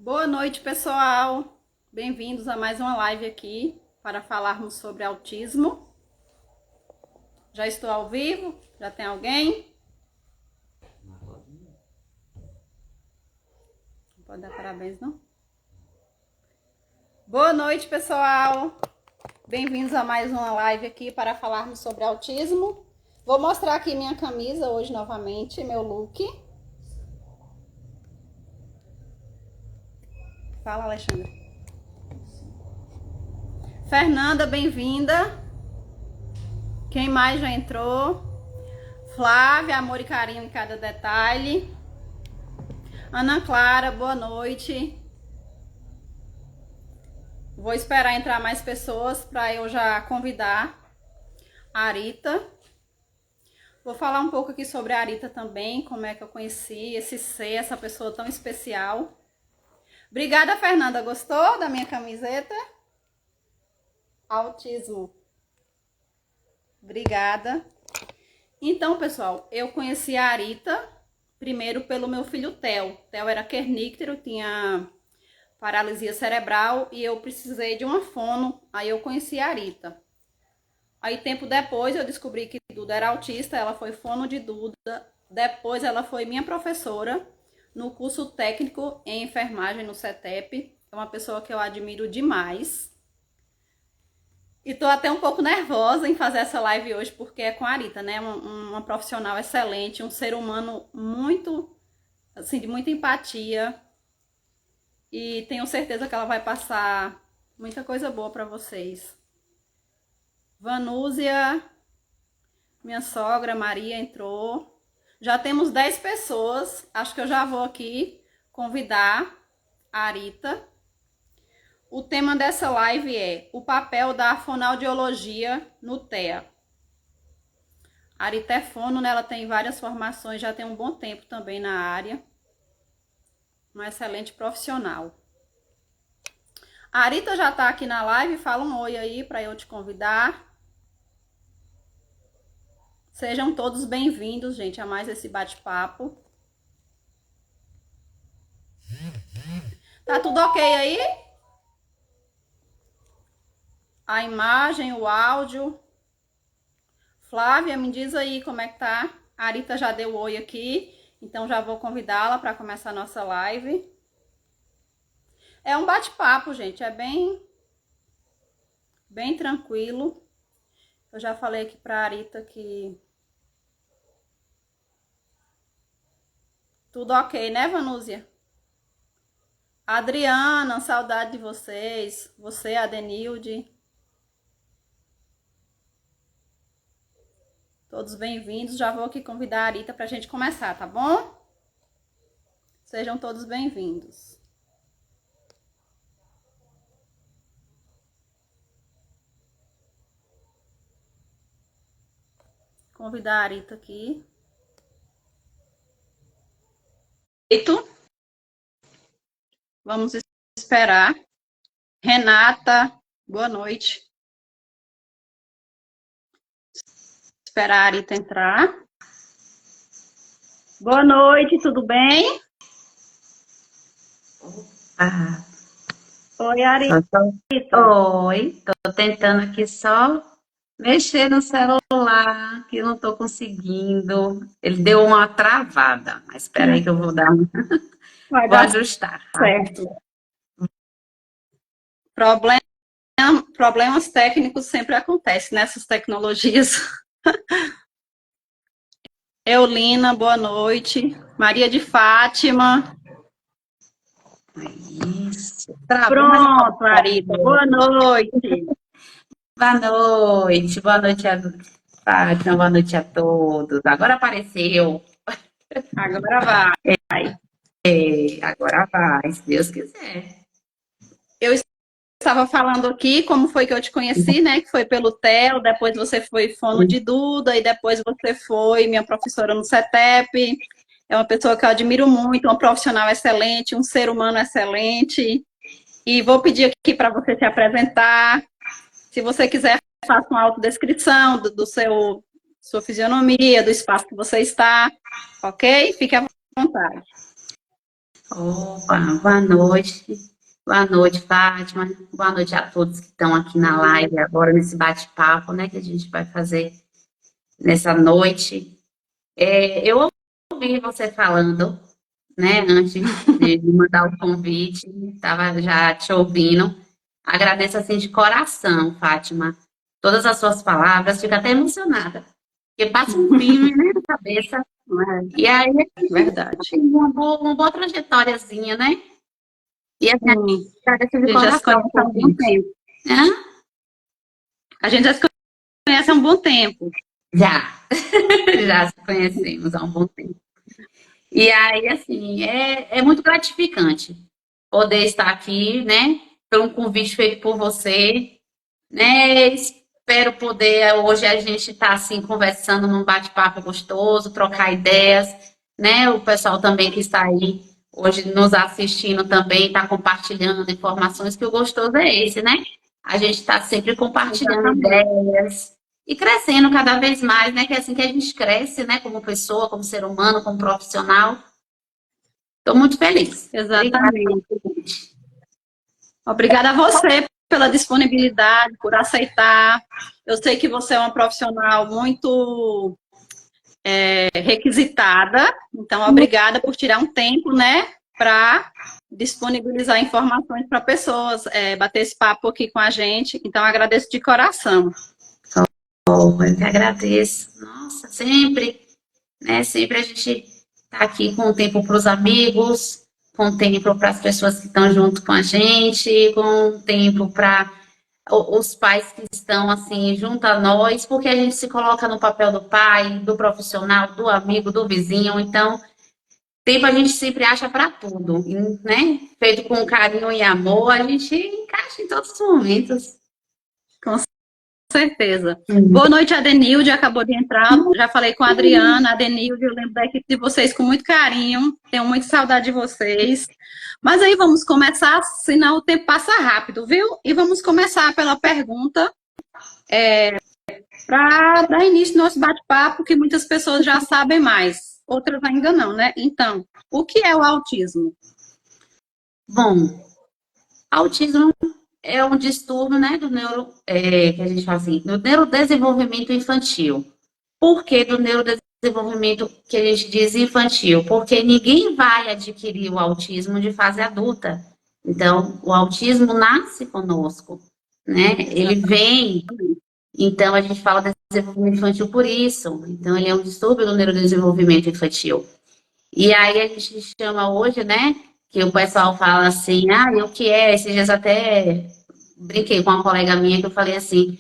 Boa noite, pessoal. Bem-vindos a mais uma live aqui para falarmos sobre autismo. Já estou ao vivo? Já tem alguém? Não pode dar parabéns, não? Boa noite, pessoal. Bem-vindos a mais uma live aqui para falarmos sobre autismo. Vou mostrar aqui minha camisa hoje novamente, meu look. Fala, Alexandre. Fernanda, bem-vinda. Quem mais já entrou? Flávia, amor e carinho em cada detalhe. Ana Clara, boa noite. Vou esperar entrar mais pessoas para eu já convidar a Arita. Vou falar um pouco aqui sobre a Arita também, como é que eu conheci esse ser, essa pessoa tão especial. Obrigada, Fernanda. Gostou da minha camiseta? Autismo. Obrigada. Então, pessoal, eu conheci a Arita primeiro pelo meu filho Theo. Theo era kerníctero, tinha paralisia cerebral e eu precisei de uma fono, aí eu conheci a Arita. Aí tempo depois eu descobri que Duda era autista, ela foi fono de Duda, depois ela foi minha professora no curso técnico em enfermagem no CETEP, é uma pessoa que eu admiro demais. E tô até um pouco nervosa em fazer essa live hoje, porque é com a Arita, né? Uma profissional excelente, um ser humano muito, assim, de muita empatia. E tenho certeza que ela vai passar muita coisa boa para vocês. Vanúzia, minha sogra Maria entrou. Já temos 10 pessoas. Acho que eu já vou aqui convidar a Arita. O tema dessa live é o papel da fonoaudiologia no TEA. A Arita é fono, né? Ela tem várias formações, já tem um bom tempo também na área. Uma excelente profissional. A Arita já tá aqui na live, fala um oi aí para eu te convidar. Sejam todos bem-vindos, gente, a mais esse bate-papo. Tá tudo ok aí? A imagem, o áudio. Flávia, me diz aí como é que tá. A Arita já deu oi aqui, então já vou convidá-la para começar a nossa live. É um bate-papo, gente, é bem tranquilo. Eu já falei aqui para a Arita que tudo ok, né, Vanúzia? Adriana, saudade de vocês. Você, Adenilde. Todos bem-vindos. Já vou aqui convidar a Arita para a gente começar, tá bom? Sejam todos bem-vindos. Convidar a Arita aqui. Vamos esperar. Renata, boa noite. Esperar a Arita entrar. Boa noite, tudo bem? Ah, Oi, Arita. Oi, tô tentando aqui só mexer no celular, que eu não tô conseguindo. Ele deu uma travada, mas espera aí que eu vou dar, Vai vou dar ajustar. certo. Problemas técnicos sempre acontecem nessas tecnologias. Eulina, boa noite. Maria de Fátima. Isso, travou, mas Pronto, Arita, boa noite. boa noite a Fátima, boa noite a todos. Agora apareceu, Agora vai. agora vai, se Deus quiser. Eu estava falando aqui como foi que eu te conheci, né? Que foi pelo Theo, depois você foi fono de Duda, e depois você foi minha professora no CETEP. É uma pessoa que eu admiro muito, uma profissional excelente, um ser humano excelente. E vou pedir aqui para você se apresentar. Se você quiser, faça uma autodescrição do sua fisionomia, do espaço que você está, ok? Fique à vontade. Opa, boa noite. Boa noite, Fátima. Boa noite a todos que estão aqui na live agora, nesse bate-papo, né, que a gente vai fazer nessa noite. Eu ouvi você falando, né, antes de me mandar o convite, estava já te ouvindo. Agradeço, assim, de coração, Fátima, todas as suas palavras, fico até emocionada, porque passa um filme, né, na cabeça, e aí a gente Verdade. tem uma boa trajetóriazinha, né? E assim, Sim, agradeço de a gente já se coração conhece o há um bom convite. tempo. Hã? A gente já se conhece há um bom tempo. Já, já se conhecemos há um bom tempo. E aí, assim, é muito gratificante poder estar aqui, né? Pelo um convite feito por você, né? Espero poder hoje a gente estar assim conversando num bate-papo gostoso, trocar ideias, né? O pessoal também que está aí hoje nos assistindo também está compartilhando informações, que o gostoso é esse, né? A gente está sempre compartilhando Exatamente. ideias e crescendo cada vez mais, né? Que é assim que a gente cresce, né? Como pessoa, como ser humano, como profissional. Estou muito feliz. Obrigada pelo Exatamente. convite. Obrigada a você pela disponibilidade, por aceitar. Eu sei que você é uma profissional muito requisitada, então obrigada por tirar um tempo, né, para disponibilizar informações para pessoas, bater esse papo aqui com a gente. Então agradeço de coração. Eu que agradeço. Nossa, sempre, né? Sempre a gente está aqui com o tempo para os amigos, com o tempo para as pessoas que estão junto com a gente, com o tempo para os pais que estão assim junto a nós, porque a gente se coloca no papel do pai, do profissional, do amigo, do vizinho. Então, tempo a gente sempre acha para tudo, né? Feito com carinho e amor, a gente encaixa em todos os momentos. Com certeza. Boa noite, Adenilde, acabou de entrar. Já falei com a Adriana, Adenilde, eu lembro da equipe de vocês com muito carinho. Tenho muita saudade de vocês. Mas aí vamos começar, senão o tempo passa rápido, viu? E vamos começar pela pergunta para dar início ao nosso bate-papo, que muitas pessoas já sabem mais, outras ainda não, né? Então, o que é o autismo? Bom, autismo é um distúrbio, né, do que a gente fala assim, do neurodesenvolvimento infantil. Por que do neurodesenvolvimento que a gente diz infantil? Porque ninguém vai adquirir o autismo de fase adulta. Então, o autismo nasce conosco, né? Ele vem, então a gente fala de desenvolvimento infantil por isso. Então, ele é um distúrbio do neurodesenvolvimento infantil. E aí a gente chama hoje, né? Que o pessoal fala assim, ah, e o que é? Esses dias até brinquei com uma colega minha que eu falei assim,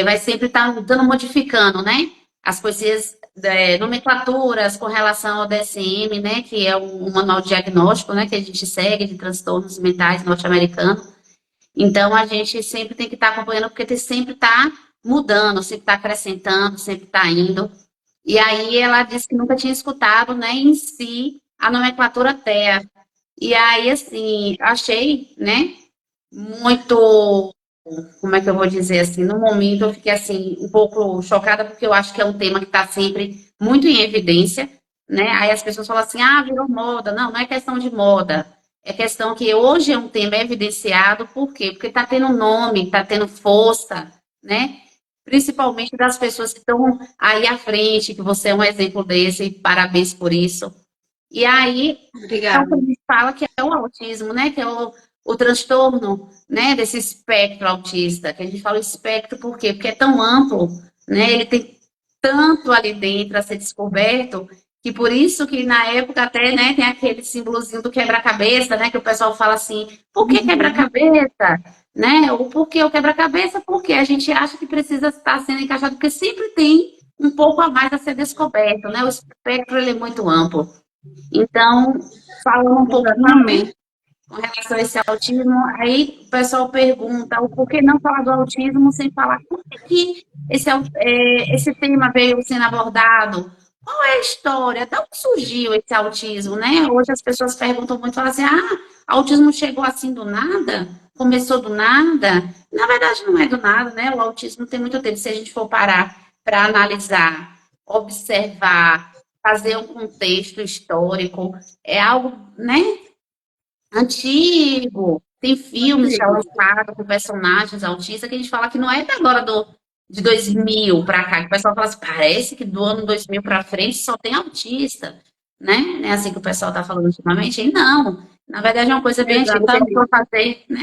vai sempre estar mudando, modificando, né? As coisinhas, nomenclaturas com relação ao DSM, né? Que é um manual diagnóstico, né? Que a gente segue de transtornos mentais norte-americano. Então a gente sempre tem que estar acompanhando, porque sempre está mudando, sempre está acrescentando, sempre está indo. E aí ela disse que nunca tinha escutado, né, em si, a nomenclatura TEA. E aí, assim, achei, né, muito, como é que eu vou dizer assim, no momento eu fiquei, assim, um pouco chocada, porque eu acho que é um tema que está sempre muito em evidência, né, aí as pessoas falam assim, ah, virou moda. Não, não é questão de moda, é questão que hoje é um tema evidenciado, por quê? Porque está tendo nome, está tendo força, né, principalmente das pessoas que estão aí à frente, que você é um exemplo desse, e parabéns por isso. E aí, é o Obrigada. que a gente fala que é o autismo, né? Que é o transtorno, né? Desse espectro autista, que a gente fala espectro por quê? Porque é tão amplo, né? Ele tem tanto ali dentro a ser descoberto, que por isso que na época até, né, tem aquele símbolozinho do quebra-cabeça, né? Que o pessoal fala assim, por que quebra-cabeça? Né? Ou por que o quebra-cabeça? Porque a gente acha que precisa estar sendo encaixado, porque sempre tem um pouco a mais a ser descoberto, né? O espectro ele é muito amplo. Então, falando um pouquinho, né, Exatamente. com relação a esse autismo, aí o pessoal pergunta o porquê não falar do autismo sem falar por que esse tema veio sendo abordado, qual é a história, de onde surgiu esse autismo, né? Hoje as pessoas perguntam muito, falam assim, ah, autismo chegou assim do nada? Começou do nada? Na verdade, não é do nada, né? O autismo tem muito tempo, se a gente for parar para analisar, observar, fazer um contexto histórico, é algo, né? Antigo. Tem filmes já Antigo. lançados com personagens autistas que a gente fala que não é de agora de 2000 para cá, que o pessoal fala assim, parece que do ano 2000 para frente só tem autista, né? Não é assim que o pessoal está falando ultimamente? E não, na verdade é uma coisa bem antiga. Se a gente for Exatamente. fazer, né,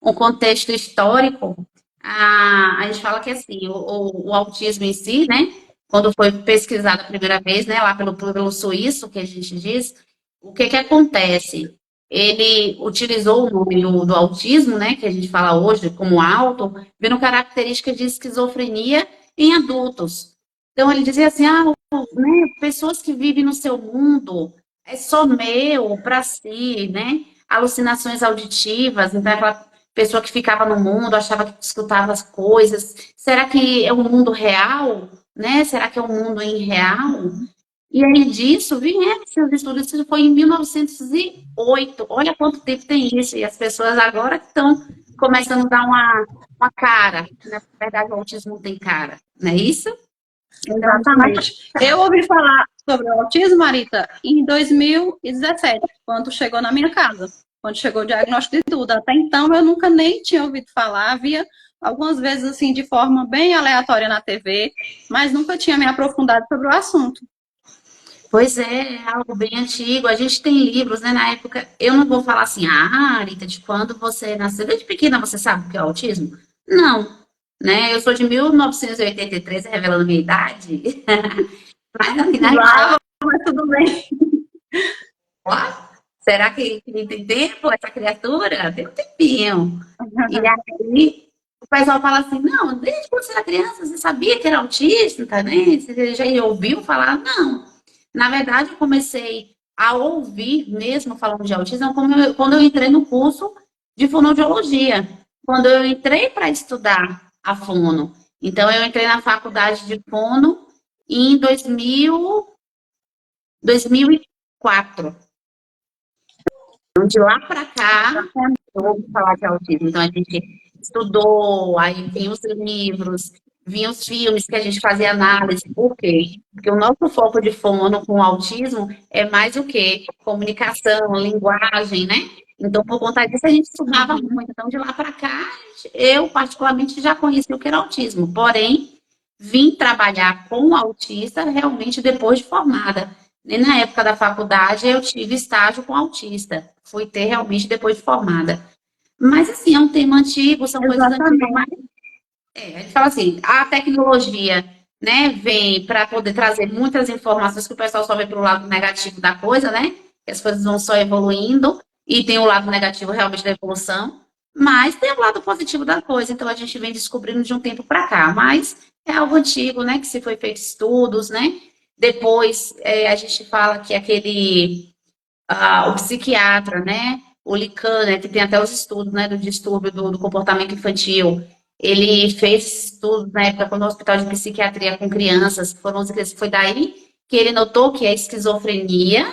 um contexto histórico, a gente fala que assim, o autismo em si, né, quando foi pesquisado a primeira vez, né, lá pelo suíço, que a gente diz, o que que acontece? Ele utilizou o nome do autismo, né, que a gente fala hoje como auto, vendo características de esquizofrenia em adultos. Então ele dizia assim, né, pessoas que vivem no seu mundo, é só meu, para si, né? Alucinações auditivas, então aquela pessoa que ficava no mundo, achava que escutava as coisas. Será que é um mundo real, né? Será que é um mundo irreal? E aí disso vieram esses estudos, isso foi em 1908. Olha quanto tempo tem isso. E as pessoas agora estão começando a dar uma cara. Na verdade, o autismo não tem cara, não é isso? Então, de lá pra Exatamente. Eu ouvi falar sobre o autismo, Marita, em 2017, quando chegou na minha casa, quando chegou o diagnóstico de tudo. Até então eu nunca nem tinha ouvido falar, via algumas vezes assim de forma bem aleatória na TV, mas nunca tinha me aprofundado sobre o assunto. pois é algo bem antigo. A gente tem livros, né? Na época, eu não vou falar assim, Rita, de quando você nasceu, desde pequena você sabe o que é autismo? Não, né? Eu sou de 1983, revelando minha idade. Mas assim, na Precisava, mas tudo bem. Ó, será que tem tempo essa criatura? Tem um tempinho. E aí o pessoal fala assim, não, desde quando você era criança, você sabia que era autista, né? Você já ouviu falar? Não. Na verdade, eu comecei a ouvir mesmo falando de autismo quando eu entrei no curso de fonoaudiologia. Quando eu entrei para estudar a fono. Então, eu entrei na faculdade de fono em 2004. Então, de lá para cá, eu ouvi falar de autismo. Então, a gente estudou, aí vinha os livros, vinha os filmes que a gente fazia análise. Por quê? Porque o nosso foco de fono com o autismo é mais o quê? Comunicação, linguagem, né? Então, por conta disso, a gente estudava Uhum. muito. Então, de lá para cá, eu particularmente já conheci o que era autismo. Porém, vim trabalhar com autista realmente depois de formada. E na época da faculdade, eu tive estágio com autista. Fui ter realmente depois de formada. Mas, assim, é um tema antigo, são coisas antigas, Exatamente. mas a gente fala assim, a tecnologia, né, vem para poder trazer muitas informações que o pessoal só vê pelo lado negativo da coisa, né? Que as coisas vão só evoluindo e tem o lado negativo realmente da evolução, mas tem o lado positivo da coisa, então a gente vem descobrindo de um tempo para cá, mas é algo antigo, né, que se foi feito estudos, né? Depois a gente fala que o psiquiatra, né? O Lican, né, que tem até os estudos, né, do distúrbio do comportamento infantil. Ele fez estudos na época no hospital de psiquiatria com crianças, foi daí que ele notou que a esquizofrenia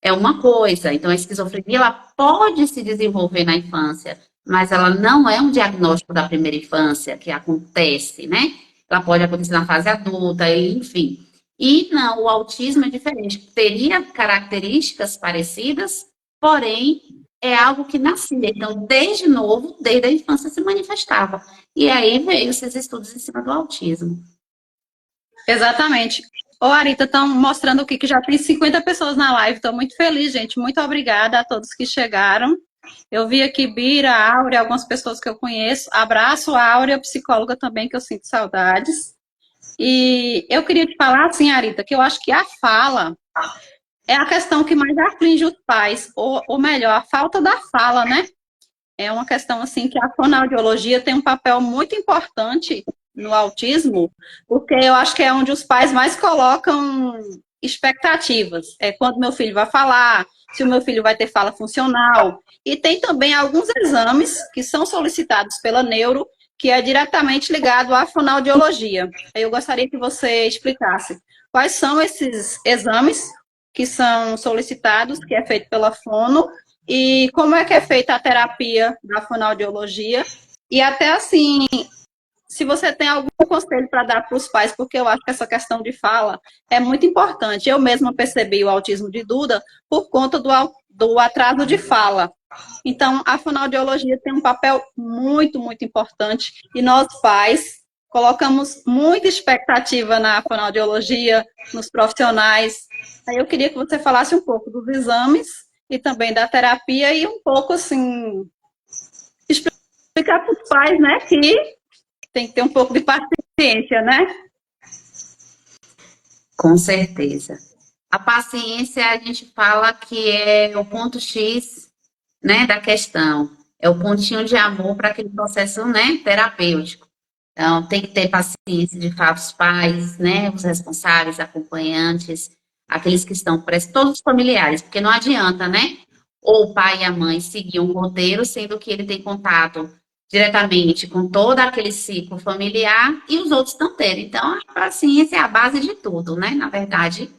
é uma coisa. Então, a esquizofrenia ela pode se desenvolver na infância, mas ela não é um diagnóstico da primeira infância que acontece, né? Ela pode acontecer na fase adulta, enfim. E não, o autismo é diferente. Teria características parecidas, porém é algo que nascia. Então, desde novo, desde a infância se manifestava. E aí veio esses estudos em cima do autismo. Exatamente. Ô, Arita, estão mostrando aqui que já tem 50 pessoas na live. Estou muito feliz, gente. Muito obrigada a todos que chegaram. Eu vi aqui Bira, Áurea, algumas pessoas que eu conheço. Abraço a Áurea, psicóloga também, que eu sinto saudades. E eu queria te falar, assim, Arita, que eu acho que a fala é a questão que mais aflige os pais, ou melhor, a falta da fala, né? É uma questão assim que a fonoaudiologia tem um papel muito importante no autismo, porque eu acho que é onde os pais mais colocam expectativas. É quando meu filho vai falar, se o meu filho vai ter fala funcional. E tem também alguns exames que são solicitados pela neuro, que é diretamente ligado à fonoaudiologia. Eu gostaria que você explicasse quais são esses exames que são solicitados, que é feito pela fono, e como é que é feita a terapia da fonoaudiologia, e até assim, se você tem algum conselho para dar para os pais, porque eu acho que essa questão de fala é muito importante. Eu mesma percebi o autismo de Duda por conta do atraso de fala. Então, a fonoaudiologia tem um papel muito, muito importante e nós pais colocamos muita expectativa na fonoaudiologia, nos profissionais. Aí eu queria que você falasse um pouco dos exames e também da terapia e um pouco, assim, explicar para os pais, né, que tem que ter um pouco de paciência, né? Com certeza. A paciência, a gente fala que é o ponto X, né, da questão. É o pontinho de amor para aquele processo, né, terapêutico. Então, tem que ter paciência de fato os pais, né, os responsáveis, acompanhantes, aqueles que estão prestos, todos os familiares, porque não adianta, né, ou o pai e a mãe seguir um roteiro, sendo que ele tem contato diretamente com todo aquele ciclo familiar e os outros não terem. Então, a paciência é a base de tudo, né, na verdade.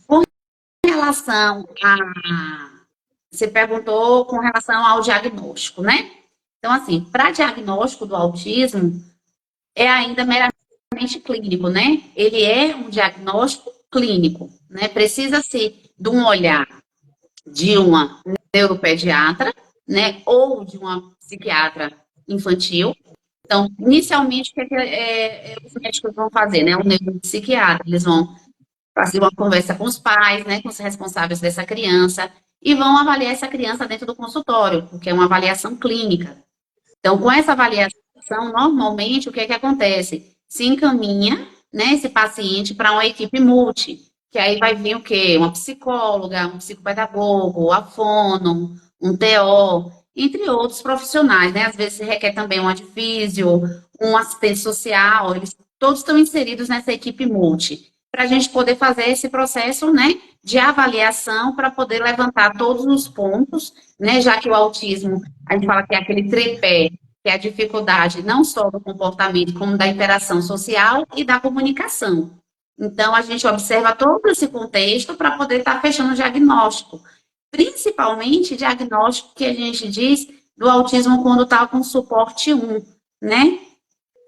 Em relação a... Você perguntou com relação ao diagnóstico, né? Então, assim, para diagnóstico do autismo, é ainda meramente clínico, né? Ele é um diagnóstico clínico, né? Precisa-se de um olhar de uma neuropediatra, né? Ou de uma psiquiatra infantil. Então, inicialmente, o que, os médicos vão fazer, né? O neuropsiquiatra, eles vão fazer uma conversa com os pais, né? Com os responsáveis dessa criança e vão avaliar essa criança dentro do consultório, porque é uma avaliação clínica. Então, com essa avaliação, normalmente, o que é que acontece? Se encaminha, né, esse paciente para uma equipe multi, que aí vai vir o quê? Uma psicóloga, um psicopedagogo, a fono, um TO, entre outros profissionais, né? Às vezes requer também um adfísio, um assistente social, eles todos estão inseridos nessa equipe multi, para a gente poder fazer esse processo, né, de avaliação, para poder levantar todos os pontos, né, já que o autismo, a gente fala que é aquele tripé, que é a dificuldade não só do comportamento, como da interação social e da comunicação. Então, a gente observa todo esse contexto para poder estar fechando o diagnóstico. Principalmente diagnóstico que a gente diz do autismo quando está com suporte 1, né?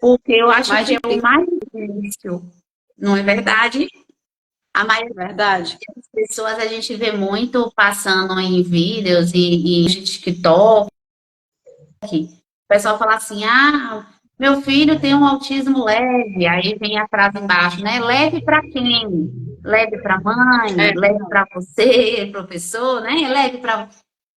Porque eu acho Mais que é o difícil, mais difícil, não é verdade? A maioria verdade. das pessoas a gente vê muito passando em vídeos e em TikTok. O pessoal fala assim: ah, meu filho tem um autismo leve. Aí vem a frase embaixo, né? Leve para quem? Leve para a mãe? É, Leve para você, professor, né? Leve para.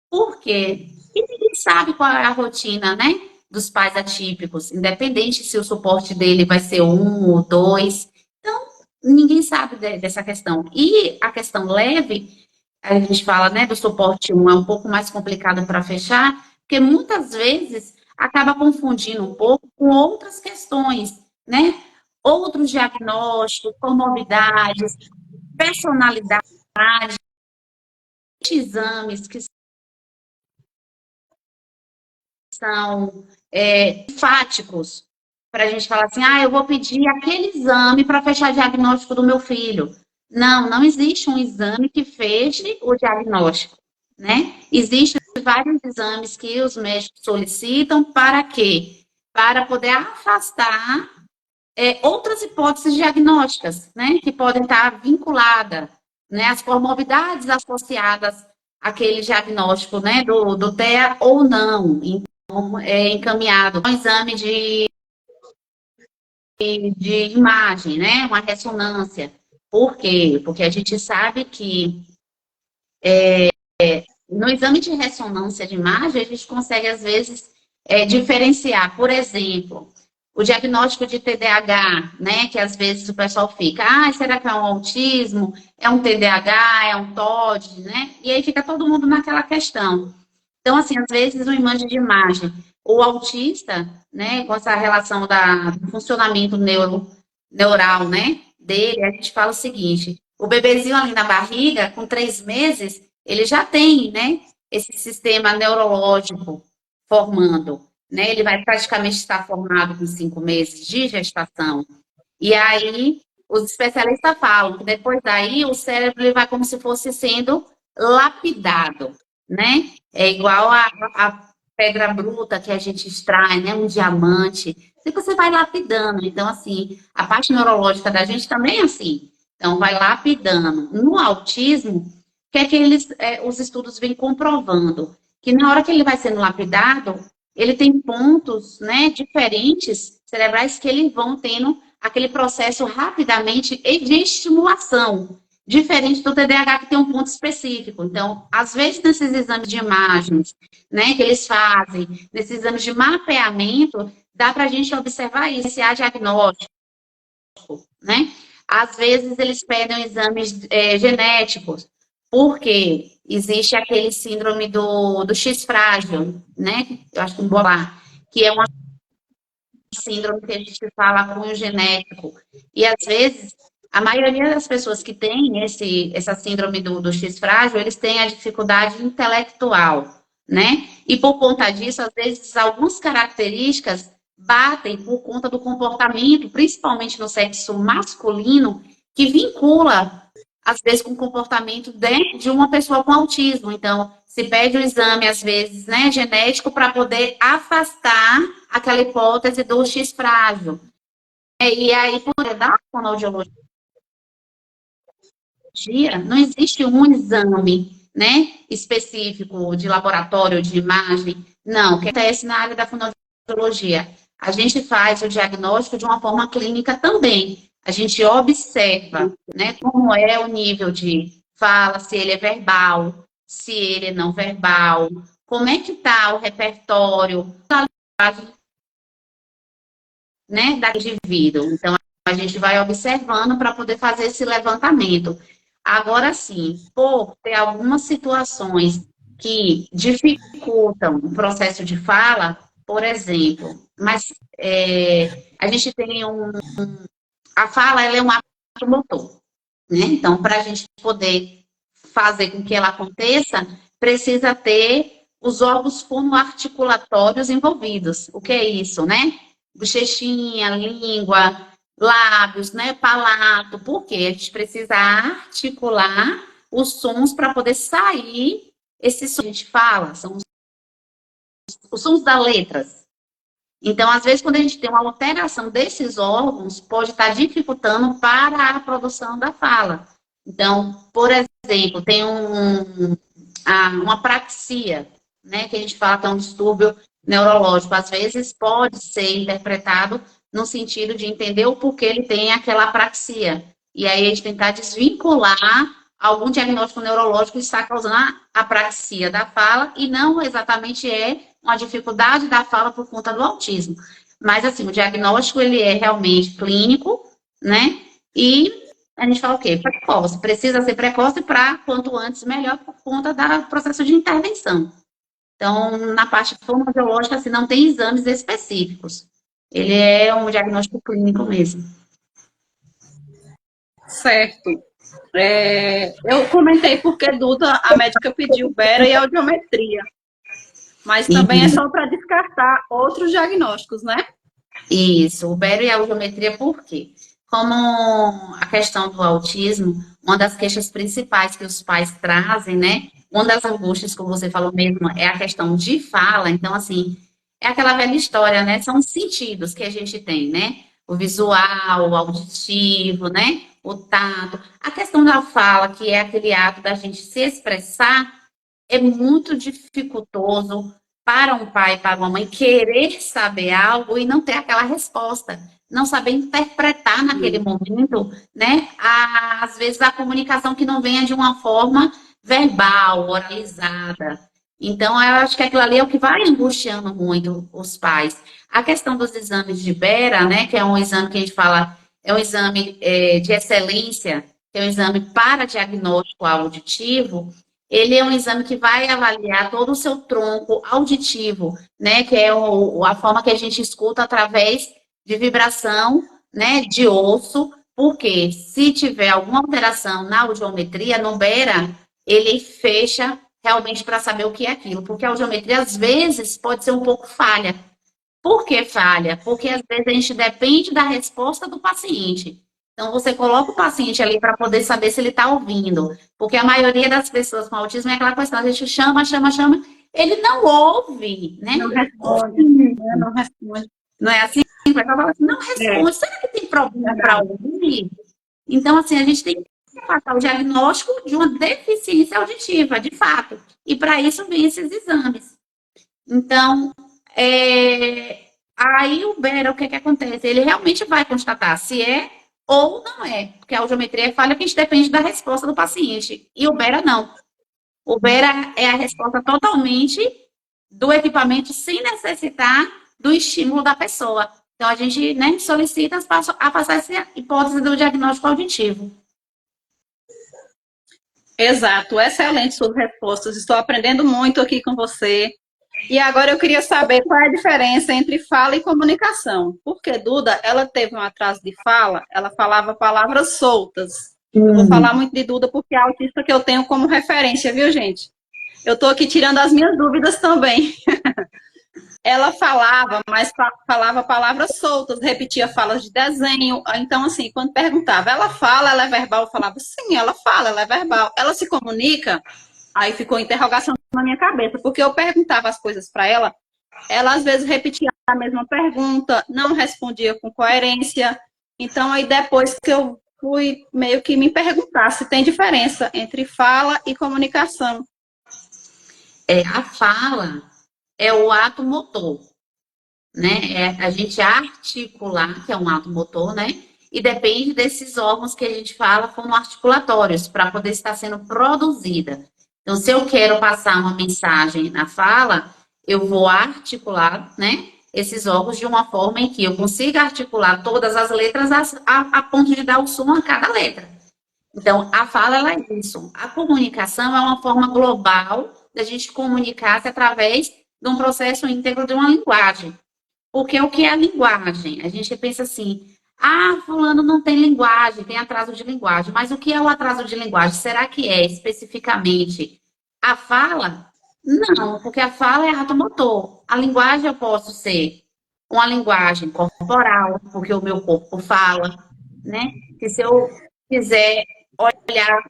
Por quê? E ninguém sabe qual é a rotina, né? Dos pais atípicos, independente se o suporte dele vai ser um ou dois. Então, ninguém sabe dessa questão. E a questão leve, a gente fala, né, do suporte um é um pouco mais complicado para fechar, porque muitas vezes acaba confundindo um pouco com outras questões, né? Outros diagnósticos, comorbidades, personalidade, exames que são enfáticos para a gente falar assim, ah, eu vou pedir aquele exame para fechar o diagnóstico do meu filho. Não, não existe um exame que feche o diagnóstico, né? Existem vários exames que os médicos solicitam para quê? Para poder afastar outras hipóteses diagnósticas, né? Que podem estar vinculadas, né? As comorbidades associadas àquele diagnóstico, né? Do TEA ou não. Então, é encaminhado um exame de imagem, né? Uma ressonância. Por quê? Porque a gente sabe que no exame de ressonância de imagem, a gente consegue, às vezes, diferenciar, por exemplo, o diagnóstico de TDAH, né? Que às vezes o pessoal fica, ah, será que é um autismo? É um TDAH? É um TOD, né? E aí fica todo mundo naquela questão. Então, assim, às vezes o imã de imagem, o autista, né, com essa relação do funcionamento neural, né, dele, a gente fala o seguinte, o bebezinho ali na barriga, com 3 meses, ele já tem, né, esse sistema neurológico formando, né, ele vai praticamente estar formado com 5 meses de gestação. E aí, os especialistas falam que depois daí o cérebro ele vai como se fosse sendo lapidado, né? É igual a pedra bruta que a gente extrai, né? Um diamante. E você vai lapidando. Então, assim, a parte neurológica da gente também é assim. Então, vai lapidando. No autismo, que é que os estudos vêm comprovando? Que na hora que ele vai sendo lapidado, ele tem pontos, né, diferentes cerebrais que eles vão tendo aquele processo rapidamente de estimulação, diferente do TDAH que tem um ponto específico. Então, às vezes, nesses exames de imagens, né, que eles fazem, nesses exames de mapeamento, dá para a gente observar isso, esse diagnóstico, né? Às vezes, eles pedem exames genéticos, porque existe aquele síndrome do X frágil, né? Eu acho que vou falar, que é uma síndrome que a gente fala cunho genético. E às vezes, a maioria das pessoas que têm essa síndrome do X frágil, eles têm a dificuldade intelectual, né? E por conta disso, às vezes, algumas características batem por conta do comportamento, principalmente no sexo masculino, que vincula às vezes, com o comportamento de uma pessoa com autismo. Então, se pede o exame, às vezes, né, genético, para poder afastar aquela hipótese do X frágil. E aí, por da fonoaudiologia, não existe um exame, né, específico de laboratório, de imagem. Não, o que acontece na área da fonoaudiologia? A gente faz o diagnóstico de uma forma clínica também. A gente observa, né, como é o nível de fala, se ele é verbal, se ele é não verbal, como é que está o repertório, né, da indivíduo. Então, a gente vai observando para poder fazer esse levantamento. Agora sim, por ter algumas situações que dificultam o processo de fala, por exemplo, mas a gente tem a fala, ela é um ato motor, né? Então, para a gente poder fazer com que ela aconteça, precisa ter os órgãos fonoarticulatórios envolvidos. O que é isso, né? Bochechinha, língua, lábios, né? Palato. Por quê? A gente precisa articular os sons para poder sair esses sons que a gente fala, são os sons das letras. Então, às vezes, quando a gente tem uma alteração desses órgãos, pode estar dificultando para a produção da fala. Então, por exemplo, tem uma apraxia, né, que a gente fala que é um distúrbio neurológico. Às vezes, pode ser interpretado no sentido de entender o porquê ele tem aquela apraxia. E aí, a gente tentar desvincular algum diagnóstico neurológico que está causando a apraxia da fala e não exatamente uma dificuldade da fala por conta do autismo. Mas, assim, o diagnóstico, ele é realmente clínico, né? E a gente fala o quê? Precoce. Precisa ser precoce para, quanto antes, melhor, por conta do processo de intervenção. Então, na parte fonoaudiológica, assim, não tem exames específicos. Ele é um diagnóstico clínico mesmo. Certo. Eu comentei porque Duda, a médica pediu bera e audiometria. Mas também é só para descartar outros diagnósticos, né? Isso, o bero e a audiometria, por quê? Como a questão do autismo, uma das queixas principais que os pais trazem, né? Uma das angústias, como você falou mesmo, é a questão de fala. Então, assim, é aquela velha história, né? São os sentidos que a gente tem, né? O visual, o auditivo, né? O tato. A questão da fala, que é aquele ato da gente se expressar, é muito dificultoso para um pai, para uma mãe, querer saber algo e não ter aquela resposta, não saber interpretar naquele momento, né? Às vezes a comunicação que não venha de uma forma verbal, oralizada. Então, eu acho que aquilo ali é o que vai angustiando muito os pais. A questão dos exames de Bera, né? Que é um exame que a gente fala, é um exame de excelência, que é um exame para diagnóstico auditivo. Ele é um exame que vai avaliar todo o seu tronco auditivo, né? Que é a forma que a gente escuta através de vibração, né? De osso, porque se tiver alguma alteração na audiometria, no Bera, ele fecha realmente para saber o que é aquilo, porque a audiometria às vezes pode ser um pouco falha. Por que falha? Porque às vezes a gente depende da resposta do paciente. Então, você coloca o paciente ali para poder saber se ele está ouvindo. Porque a maioria das pessoas com autismo é aquela questão, a gente chama, chama, chama, ele não ouve, né? Não responde. Não responde. Não é assim? Vai falar assim, não responde. Será que tem problema para ouvir? Então, assim, a gente tem que passar o diagnóstico de uma deficiência auditiva, de fato. E para isso vem esses exames. Então, aí o Bera, o que acontece? Ele realmente vai constatar se é ou não é, porque a audiometria é falha que a gente depende da resposta do paciente. E o Bera não. O Bera é a resposta totalmente do equipamento sem necessitar do estímulo da pessoa. Então, a gente, né, solicita a passar essa hipótese do diagnóstico auditivo. Exato, excelente suas respostas. Estou aprendendo muito aqui com você. E agora eu queria saber qual é a diferença entre fala e comunicação. Porque Duda, ela teve um atraso de fala, ela falava palavras soltas. Eu vou falar muito de Duda porque é a autista que eu tenho como referência, viu, gente? Eu estou aqui tirando as minhas dúvidas também. Ela falava, mas falava palavras soltas, repetia falas de desenho. Então, assim, quando perguntava, ela fala, ela é verbal? Eu falava, sim, ela fala, ela é verbal. Ela se comunica? Aí ficou interrogação na minha cabeça, porque eu perguntava as coisas para ela, ela às vezes repetia a mesma pergunta, não respondia com coerência. Então, aí depois que eu fui meio que me perguntar se tem diferença entre fala e comunicação. A fala é o ato motor, né? É a gente articular, que é um ato motor, né? E depende desses órgãos que a gente fala fonoarticulatórios, para poder estar sendo produzida. Então, se eu quero passar uma mensagem na fala, eu vou articular, né? Esses órgãos de uma forma em que eu consiga articular todas as letras a ponto de dar o som a cada letra. Então, a fala, ela é isso. A comunicação é uma forma global da gente comunicar-se através de um processo íntegro de uma linguagem. Porque o que é a linguagem? A gente pensa assim, fulano não tem linguagem, tem atraso de linguagem. Mas o que é o atraso de linguagem? Será que é especificamente a fala? Não, porque a fala é ato motor. A linguagem eu posso ser uma linguagem corporal, porque o meu corpo fala, né? Que se eu quiser olhar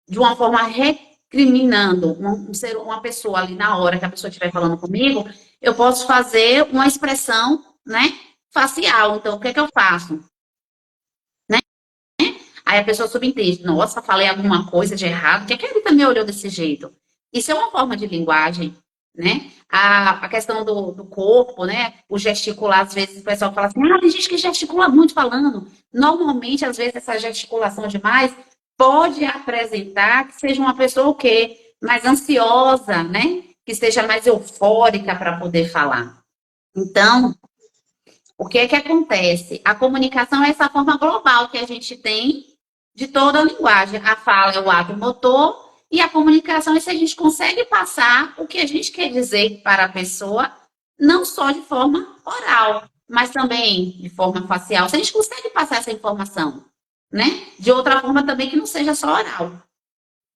de uma forma recriminando uma pessoa ali na hora que a pessoa estiver falando comigo, eu posso fazer uma expressão, né, facial. Então, o que é que eu faço? Né? Aí a pessoa subentende, nossa, falei alguma coisa de errado, que ele também olhou desse jeito? Isso é uma forma de linguagem, né? A questão do corpo, né? O gesticular, às vezes o pessoal fala assim, tem gente que gesticula muito falando. Normalmente, às vezes, essa gesticulação demais pode apresentar que seja uma pessoa o quê? Mais ansiosa, né? Que esteja mais eufórica para poder falar. Então, o que é que acontece? A comunicação é essa forma global que a gente tem de toda a linguagem. A fala é o ato motor e a comunicação é se a gente consegue passar o que a gente quer dizer para a pessoa, não só de forma oral, mas também de forma facial. Se a gente consegue passar essa informação, né? De outra forma também que não seja só oral.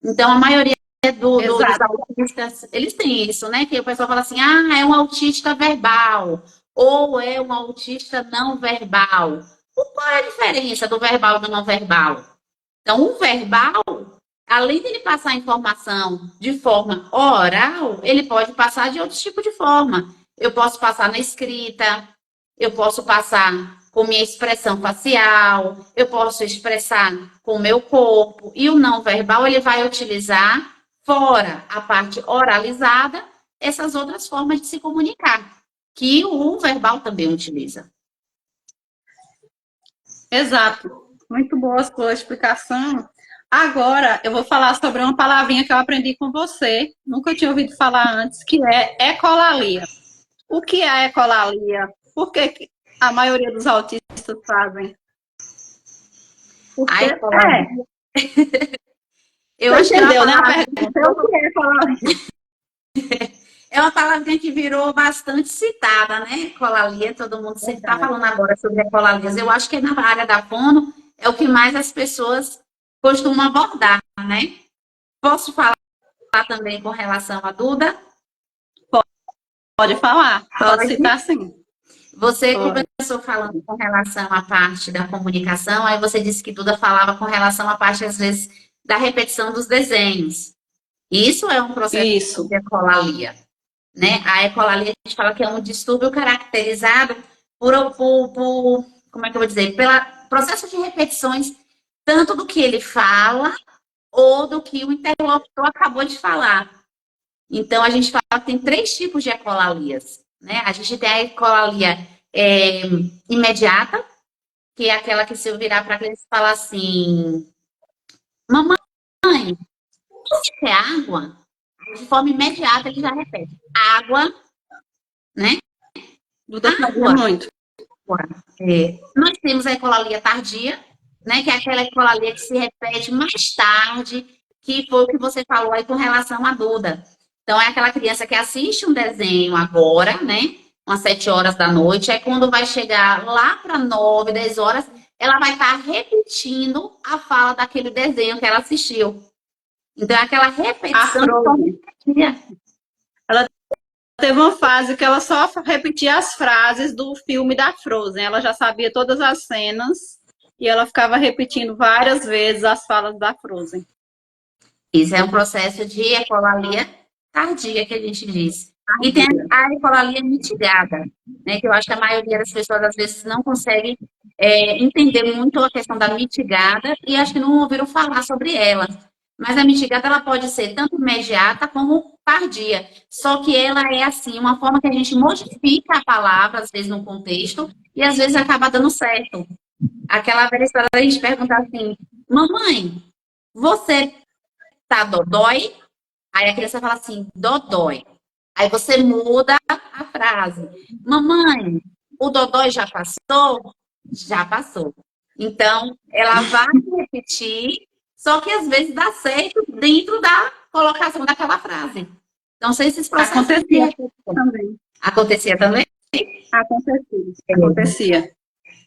Então, a maioria dos autistas, eles têm isso, né? Que o pessoal fala assim, é um autista verbal, ou é um autista não verbal. Qual é a diferença do verbal e do não verbal? Então, o verbal, além de ele passar a informação de forma oral, ele pode passar de outros tipos de forma. Eu posso passar na escrita, eu posso passar com minha expressão facial, eu posso expressar com o meu corpo. E o não verbal, ele vai utilizar, fora a parte oralizada, essas outras formas de se comunicar, que o verbal também utiliza. Exato. Muito boa a sua explicação. Agora, eu vou falar sobre uma palavrinha que eu aprendi com você, nunca tinha ouvido falar antes, que é ecolalia. O que é ecolalia? Por que a maioria dos autistas fazem? A ecolalia. Eu acho que entendeu, né? A pergunta, o que é ecolalia? É uma palavrinha que virou bastante citada, né? Ecolalia, todo mundo sempre está falando agora sobre ecolalias. Eu acho que na área da fono é o que mais as pessoas costumam abordar, né? Posso falar também com relação à Duda? Pode falar, pode citar sim. Você começou falando com relação à parte da comunicação, aí você disse que Duda falava com relação à parte, às vezes, da repetição dos desenhos. Isso é um processo de ecolalia. Né? A ecolalia, a gente fala que é um distúrbio caracterizado por como é que eu vou dizer? Pelo processo de repetições tanto do que ele fala ou do que o interlocutor acabou de falar. Então, a gente fala que tem 3 tipos de ecolalias, né? A gente tem a ecolalia imediata, que é aquela que se eu virar para a criança e falar assim, mamãe, você quer água? De forma imediata, ele já repete. Água, né? Duda fazia Água. muito. Nós temos a ecolalia tardia, né? Que é aquela ecolalia que se repete mais tarde, que foi o que você falou aí com relação à Duda. Então, é aquela criança que assiste um desenho agora, né? Umas 7 horas da noite, aí quando vai chegar lá para 9, 10 horas, ela vai estar repetindo a fala daquele desenho que ela assistiu. Então, é aquela repetição de forma tardia. Ela teve uma fase que ela só repetia as frases do filme da Frozen. Ela já sabia todas as cenas e ela ficava repetindo várias vezes as falas da Frozen. Isso é um processo de ecolalia tardia, que a gente diz. E tem a ecolalia mitigada, né, que eu acho que a maioria das pessoas, às vezes, não consegue entender muito a questão da mitigada e acho que não ouviram falar sobre ela. Mas a mitigada, ela pode ser tanto imediata como tardia. Só que ela é, assim, uma forma que a gente modifica a palavra, às vezes, no contexto, e às vezes acaba dando certo. Aquela velha história da gente perguntar assim, mamãe, você tá dodói? Aí a criança fala assim, dodói. Aí você muda a frase. Mamãe, o dodói já passou? Já passou. Então, ela vai repetir, só que às vezes dá certo dentro da colocação daquela frase. Então, são esses processos. Acontecia também. Acontecia também? Acontecia.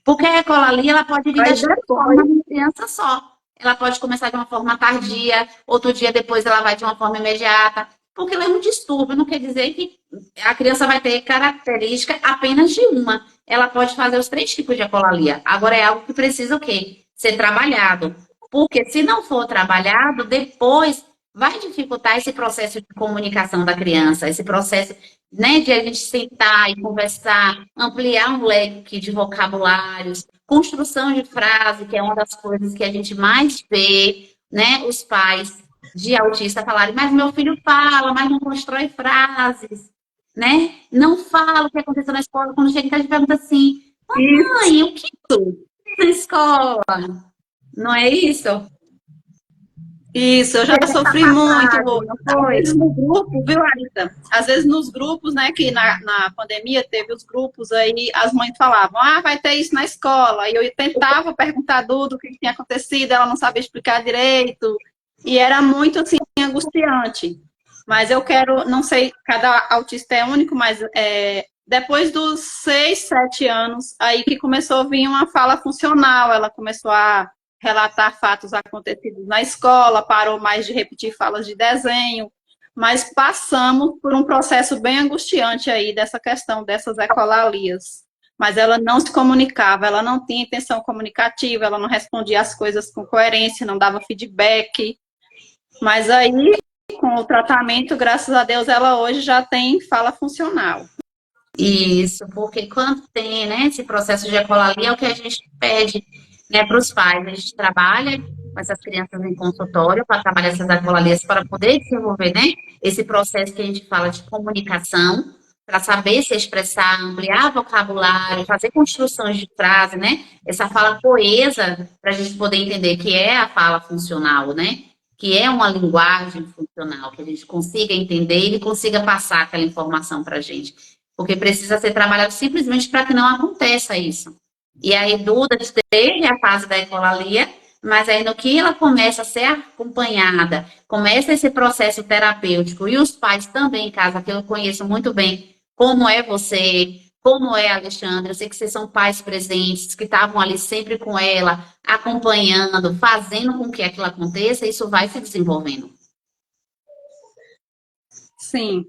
Porque a ecolalia, ela pode vir Aí das 3 depois, formas de uma criança só. Ela pode começar de uma forma tardia, outro dia depois ela vai de uma forma imediata. Porque ela é um distúrbio, não quer dizer que a criança vai ter característica apenas de uma. Ela pode fazer os 3 tipos de ecolalia. Agora é algo que precisa o quê? Ser trabalhado. Porque se não for trabalhado, depois vai dificultar esse processo de comunicação da criança, esse processo, né, de a gente sentar e conversar, ampliar um leque de vocabulários, construção de frase, que é uma das coisas que a gente mais vê, né, os pais de autista falarem, mas meu filho fala, mas não constrói frases, né? Não fala o que aconteceu na escola. Quando chega em casa, a gente pergunta assim, mãe, o que é na escola? Não é isso? isso, eu já sofri muito. Não Às foi? vezes no grupo, viu, Arita? Às vezes nos grupos, né, que na pandemia teve os grupos aí, as mães falavam, ah, vai ter isso na escola. E eu tentava perguntar a Duda o que tinha acontecido, ela não sabia explicar direito. E era muito, assim, angustiante. Mas eu quero, não sei, cada autista é único, mas depois dos 6, 7 anos, aí que começou a vir uma fala funcional, ela começou a relatar fatos acontecidos na escola, parou mais de repetir falas de desenho, mas passamos por um processo bem angustiante aí dessa questão dessas ecolalias. Mas ela não se comunicava, ela não tinha intenção comunicativa, ela não respondia as coisas com coerência, não dava feedback. Mas aí, com o tratamento, graças a Deus, ela hoje já tem fala funcional. Isso, porque quando tem, né, esse processo de ecolalia, é o que a gente pede, né, para os pais. A gente trabalha com essas crianças em consultório para trabalhar essas ecolalias para poder desenvolver, né, esse processo que a gente fala de comunicação, para saber se expressar, ampliar vocabulário, fazer construções de frase, né, essa fala coesa, para a gente poder entender que é a fala funcional, né, que é uma linguagem funcional, que a gente consiga entender e ele consiga passar aquela informação para a gente. Porque precisa ser trabalhado simplesmente para que não aconteça isso. E aí, Duda teve a fase da ecolalia, mas aí no que ela começa a ser acompanhada, começa esse processo terapêutico, e os pais também em casa, que eu conheço muito bem, como é você, como é a Alexandra, eu sei que vocês são pais presentes, que estavam ali sempre com ela, acompanhando, fazendo com que aquilo aconteça, isso vai se desenvolvendo. Sim.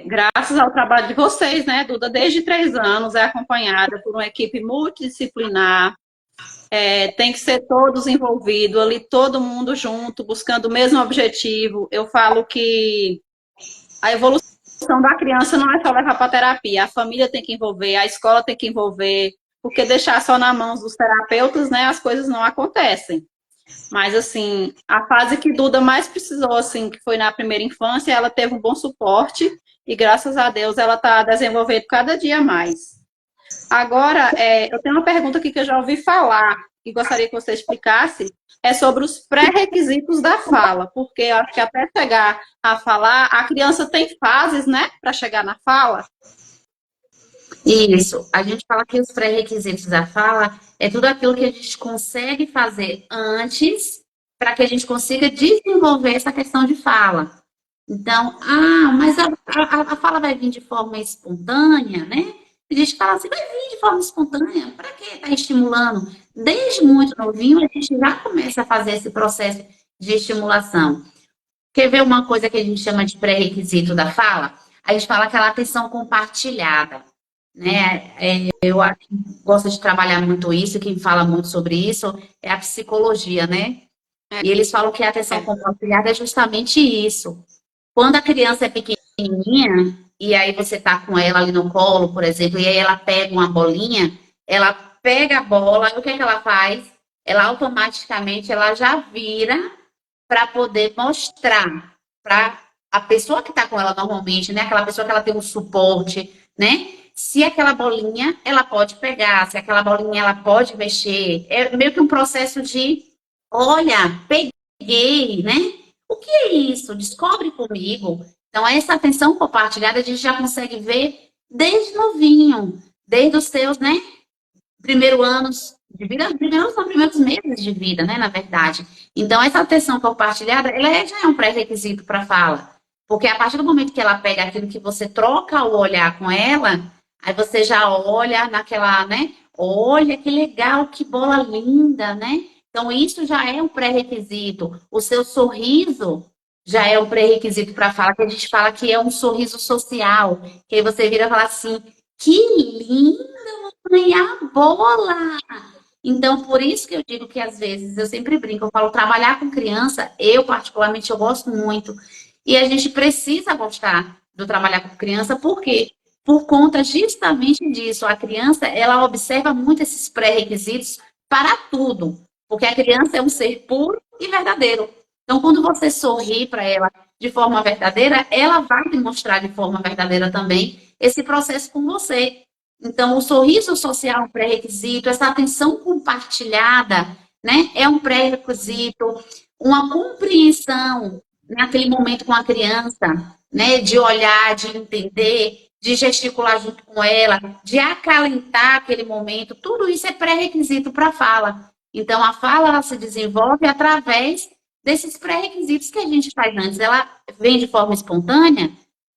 Graças ao trabalho de vocês, né, Duda, desde 3 anos é acompanhada por uma equipe multidisciplinar, tem que ser todos envolvidos ali, todo mundo junto, buscando o mesmo objetivo. Eu falo que a evolução da criança não é só levar para terapia, a família tem que envolver, a escola tem que envolver, porque deixar só na mão dos terapeutas, né, as coisas não acontecem. Mas, assim, a fase que Duda mais precisou, assim, que foi na primeira infância, ela teve um bom suporte e, graças a Deus, ela está desenvolvendo cada dia mais. Agora, eu tenho uma pergunta aqui que eu já ouvi falar e gostaria que você explicasse, é sobre os pré-requisitos da fala, porque eu acho que até chegar a falar, a criança tem fases, né, para chegar na fala. Isso. A gente fala que os pré-requisitos da fala é tudo aquilo que a gente consegue fazer antes para que a gente consiga desenvolver essa questão de fala. Então, mas a fala vai vir de forma espontânea, né? A gente fala assim, vai vir de forma espontânea, para que estar estimulando? Desde muito novinho, a gente já começa a fazer esse processo de estimulação. Quer ver uma coisa que a gente chama de pré-requisito da fala? A gente fala aquela atenção compartilhada, né? Eu gosto de trabalhar muito isso, quem fala muito sobre isso é a psicologia, né? E eles falam que a atenção compartilhada é justamente isso. Quando a criança é pequenininha, e aí você tá com ela ali no colo, por exemplo, e aí ela pega uma bolinha, ela pega a bola, e o que é que ela faz? Ela automaticamente ela já vira para poder mostrar para a pessoa que está com ela normalmente, né? Aquela pessoa que ela tem um suporte, né? Se aquela bolinha ela pode pegar, se aquela bolinha ela pode mexer. É meio que um processo de, olha, peguei, né? O que é isso? Descobre comigo. Então, essa atenção compartilhada a gente já consegue ver desde novinho, desde os seus, né? Primeiros anos de vida, primeiros são primeiros meses de vida, né, na verdade. Então, essa atenção compartilhada, já é um pré-requisito para a fala. Porque a partir do momento que ela pega aquilo que você troca o olhar com ela, aí você já olha naquela, né? Olha que legal, que bola linda, né? Então, isso já é um pré-requisito. O seu sorriso já é um pré-requisito para a fala, que a gente fala que é um sorriso social. Que aí você vira e fala assim, que lindo! Ganhar a bola. Então, por isso que eu digo que às vezes eu sempre brinco, eu falo, trabalhar com criança, eu particularmente eu gosto muito. E a gente precisa gostar do trabalhar com criança, por quê? Por conta justamente disso. A criança, ela observa muito esses pré-requisitos para tudo, porque a criança é um ser puro e verdadeiro. Então, quando você sorri para ela de forma verdadeira, ela vai demonstrar de forma verdadeira também esse processo com você. Então, o sorriso social é um pré-requisito, essa atenção compartilhada, né, é um pré-requisito, uma compreensão naquele momento com a criança, né, de olhar, de entender, de gesticular junto com ela, de acalentar aquele momento, tudo isso é pré-requisito para a fala. Então, a fala ela se desenvolve através desses pré-requisitos que a gente faz antes. Ela vem de forma espontânea?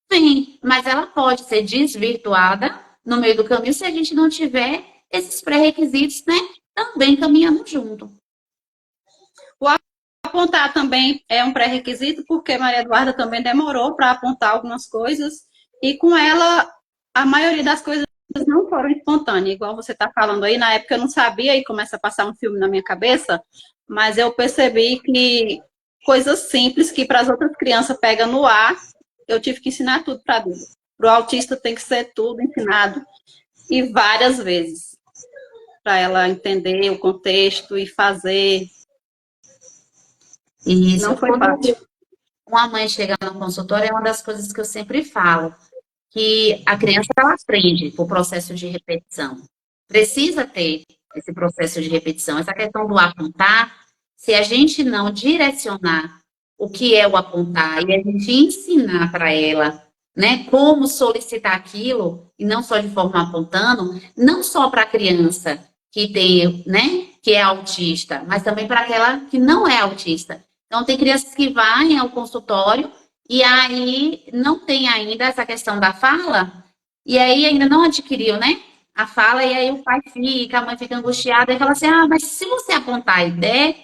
Vem, mas ela pode ser desvirtuada no meio do caminho se a gente não tiver esses pré-requisitos, né, também caminhando junto. O apontar também é um pré-requisito, porque Maria Eduarda também demorou para apontar algumas coisas, e com ela, a maioria das coisas não foram espontâneas, igual você está falando aí. Na época eu não sabia e começa a passar um filme na minha cabeça, mas eu percebi que coisas simples que para as outras crianças pega no ar, eu tive que ensinar tudo para a Duda. Para o autista tem que ser tudo ensinado e várias vezes, para ela entender o contexto e fazer. Isso. Não foi fácil. Uma mãe chega no consultório, é uma das coisas que eu sempre falo, que a criança ela aprende por processo de repetição. Precisa ter esse processo de repetição. Essa questão do apontar, se a gente não direcionar o que é o apontar e a gente ensinar para ela, né, como solicitar aquilo, e não só de forma apontando, não só para a criança que tem, né, que é autista, mas também para aquela que não é autista. Então, tem crianças que vão ao consultório e aí não tem ainda essa questão da fala, e aí ainda não adquiriu, né? A fala, e aí o pai fica, a mãe fica angustiada e fala assim: mas se você apontar a ideia,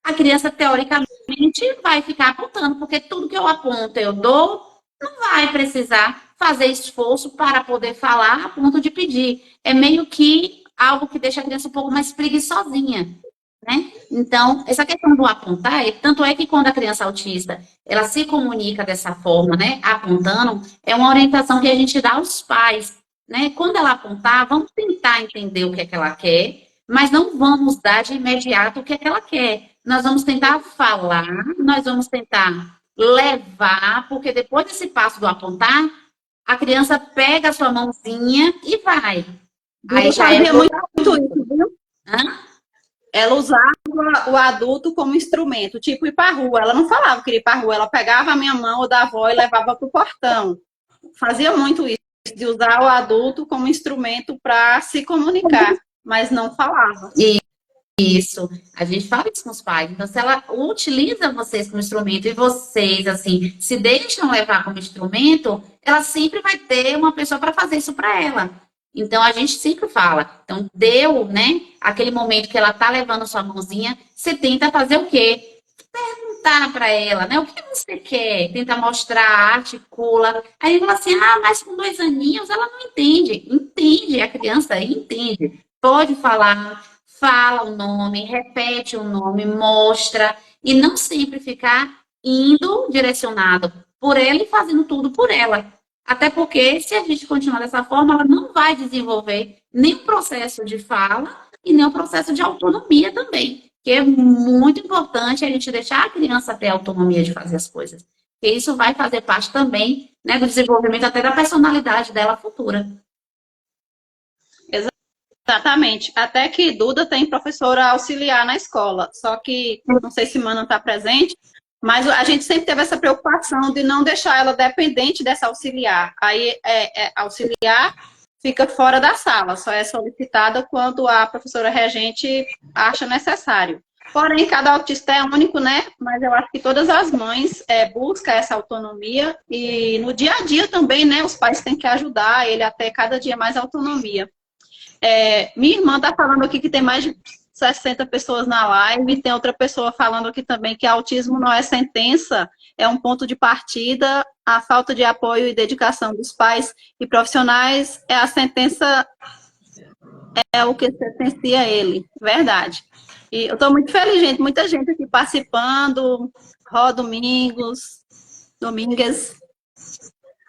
a criança teoricamente vai ficar apontando, porque tudo que eu aponto, eu dou, não vai precisar fazer esforço para poder falar a ponto de pedir. É meio que algo que deixa a criança um pouco mais preguiçosinha, né? Então, essa questão do apontar, tanto é que quando a criança autista, ela se comunica dessa forma, né, apontando, é uma orientação que a gente dá aos pais, né? Quando ela apontar, vamos tentar entender o que é que ela quer, mas não vamos dar de imediato o que é que ela quer. Nós vamos tentar falar, nós vamos tentar levar, porque depois desse passo do apontar, a criança pega a sua mãozinha e vai. Aí Duda já é fazia do muito outro isso, adulto. viu? Hã? Ela usava o adulto como instrumento, tipo ir para rua. Ela não falava que ia ir para rua, ela pegava a minha mão ou da avó e levava para o portão. Fazia muito isso, de usar o adulto como instrumento para se comunicar, mas não falava. Isso, a gente fala isso com os pais. Então, se ela utiliza vocês como instrumento e vocês, assim, se deixam levar como instrumento, ela sempre vai ter uma pessoa para fazer isso para ela. Então, a gente sempre fala. Então, deu, né, aquele momento que ela tá levando sua mãozinha, você tenta fazer o quê? Perguntar para ela, né, o que você quer? Tenta mostrar, articula. Aí fala assim, ah, mas com 2 aninhos ela não entende. Entende, a criança entende. Pode falar, fala o nome, repete o nome, mostra, e não sempre ficar indo direcionado por ela e fazendo tudo por ela. Até porque, se a gente continuar dessa forma, ela não vai desenvolver nem o processo de fala e nem o processo de autonomia também. Que é muito importante a gente deixar a criança ter autonomia de fazer as coisas. Porque isso vai fazer parte também, né, do desenvolvimento até da personalidade dela futura. Exatamente. Até que Duda tem professora auxiliar na escola, só que não sei se Mana está presente, mas a gente sempre teve essa preocupação de não deixar ela dependente dessa auxiliar. Aí auxiliar fica fora da sala, só é solicitada quando a professora regente acha necessário. Porém, cada autista é único, né? Mas eu acho que todas as mães buscam essa autonomia e no dia a dia também, né? Os pais têm que ajudar ele a ter cada dia mais autonomia. Minha irmã está falando aqui que tem mais de 60 pessoas na live, tem outra pessoa falando aqui também que autismo não é sentença, é um ponto de partida, a falta de apoio e dedicação dos pais e profissionais é a sentença, é o que sentencia ele, verdade. E eu estou muito feliz, gente, muita gente aqui participando, Ró Domingues,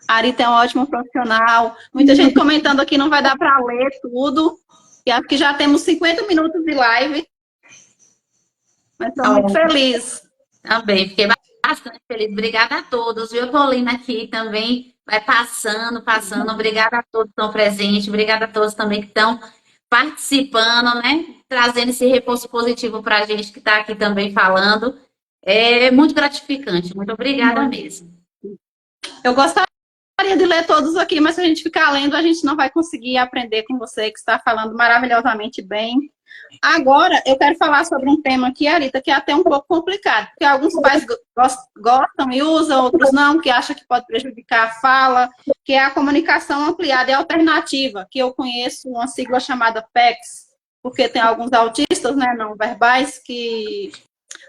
Arita é um ótimo profissional. Muita gente comentando aqui, não vai dar para ler tudo. E acho que já temos 50 minutos de live. Mas estou muito feliz. Também, fiquei bastante feliz. Obrigada a todos, viu? Eu tô lendo aqui também, vai passando, passando. Obrigada a todos que estão presentes, obrigada a todos também que estão participando, né? Trazendo esse reforço positivo para a gente que está aqui também falando. É muito gratificante. Muito obrigada mesmo. Eu gostaria de ler todos aqui, mas se a gente ficar lendo, a gente não vai conseguir aprender com você, que está falando maravilhosamente bem. Agora, eu quero falar sobre um tema aqui, Arita, que é até um pouco complicado, porque alguns pais gostam e usam, outros não, que acham que pode prejudicar a fala, que é a comunicação ampliada e alternativa, que eu conheço uma sigla chamada PECS, porque tem alguns autistas, né, não verbais, que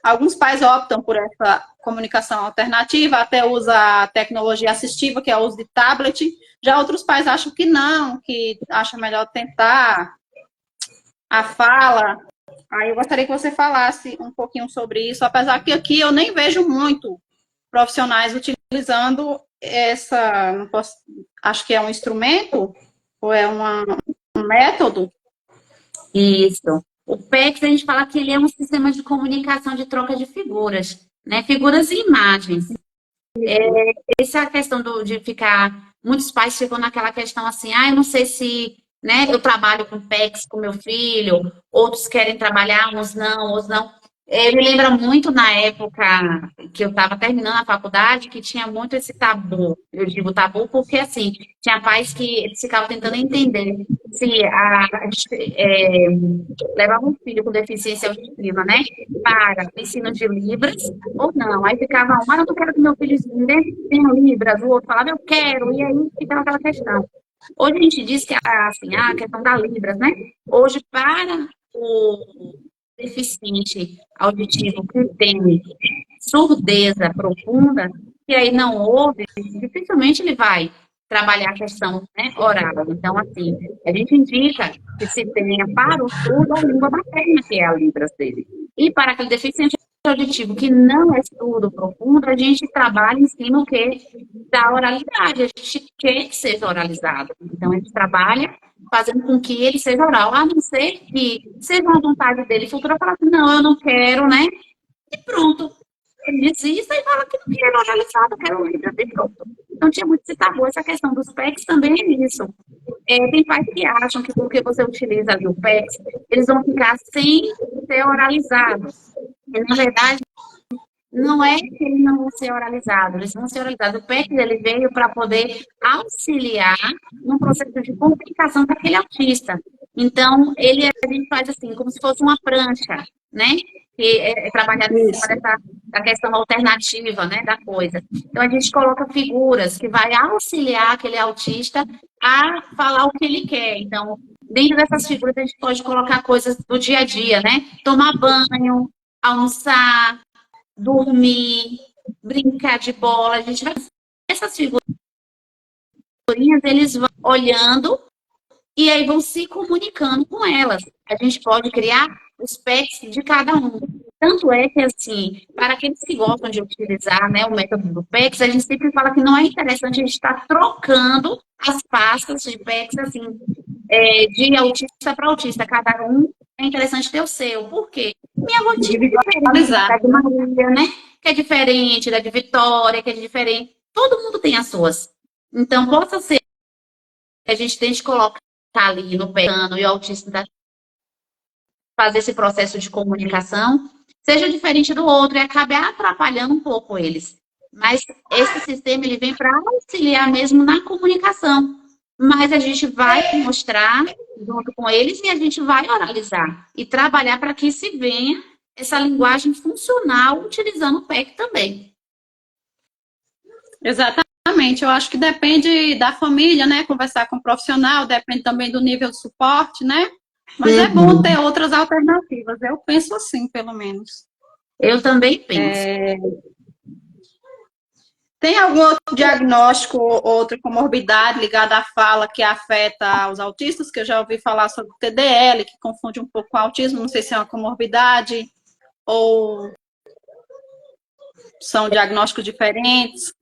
alguns pais optam por essa comunicação alternativa, até usa a tecnologia assistiva, que é o uso de tablet, já outros pais acham que não, que acham melhor tentar a fala. Aí eu gostaria que você falasse um pouquinho sobre isso, apesar que aqui eu nem vejo muito profissionais utilizando essa, não posso, acho que é um instrumento ou é um método. Isso. O PEX, a gente fala que ele é um sistema de comunicação de troca de figuras, né? Figuras e imagens. Essa questão de ficar. Muitos pais ficam naquela questão assim, ah, eu não sei se, né, eu trabalho com PEX com meu filho, outros querem trabalhar, uns não, outros não. Me lembra muito na época que eu estava terminando a faculdade, que tinha muito esse tabu. Eu digo tabu porque, assim, tinha pais que eles ficavam tentando entender se levava um filho com deficiência auditiva, né, para o ensino de Libras ou não. Aí ficava um, ah, eu não quero que meu filho tenha Libras, o outro falava, eu quero, e aí ficava aquela questão. Hoje a gente diz que assim, a questão da Libras, né? Hoje, para o deficiente auditivo que tem surdeza profunda, e aí não ouve, dificilmente ele vai trabalhar a questão, né, oral. Então, assim, a gente indica que se tenha para o surdo a língua materna, que é a Libras dele. E para aquele deficiente auditivo, que não é estudo profundo, a gente trabalha em cima o quê? Da oralidade. A gente quer que seja oralizado. Então, a gente trabalha fazendo com que ele seja oral, a não ser que seja uma vontade dele futura falar assim, não, eu não quero, né? E pronto. Ele desista e fala que não quer oralizado, quero livro, e pronto. Então, tinha muito esse tabu. Essa questão dos PECs também é isso. Tem pais que acham que porque você utiliza ali o PECs, eles vão ficar sem ser oralizados. E, na verdade, não é que eles não vão ser oralizados, eles vão ser oralizados. O PEC ele veio para poder auxiliar no processo de comunicação daquele autista. Então, a gente faz assim, como se fosse uma prancha, né? Que é trabalhado em cima da questão alternativa, né, da coisa. Então, a gente coloca figuras que vai auxiliar aquele autista a falar o que ele quer. Então, dentro dessas figuras, a gente pode colocar coisas do dia a dia, né? Tomar banho, almoçar, dormir, brincar de bola. A gente vai. Essas figurinhas, eles vão olhando e aí vão se comunicando com elas. A gente pode criar os pets de cada um. Tanto é que, assim, para aqueles que gostam de utilizar, né, o método do PECs, a gente sempre fala que não é interessante a gente estar trocando as pastas de PECs, assim, de autista para autista. Cada um é interessante ter o seu. Por quê? Minha rotina é diferente da de Maria, né? Que é diferente da de Vitória, que é diferente. Todo mundo tem as suas. Então, possa ser que a gente tente colocar ali no plano e o autista fazer esse processo de comunicação seja diferente do outro e acabe atrapalhando um pouco eles. Mas esse sistema ele vem para auxiliar mesmo na comunicação. Mas a gente vai mostrar junto com eles e a gente vai oralizar e trabalhar para que se venha essa linguagem funcional utilizando o PEC também. Exatamente, eu acho que depende da família, né? Conversar com o profissional, depende também do nível de suporte, né? Mas é bom ter outras alternativas, eu penso assim, pelo menos. Eu também penso. Tem algum outro diagnóstico, outra comorbidade ligada à fala que afeta os autistas? Que eu já ouvi falar sobre o TDL, que confunde um pouco com o autismo, não sei se é uma comorbidade ou são diagnósticos diferentes.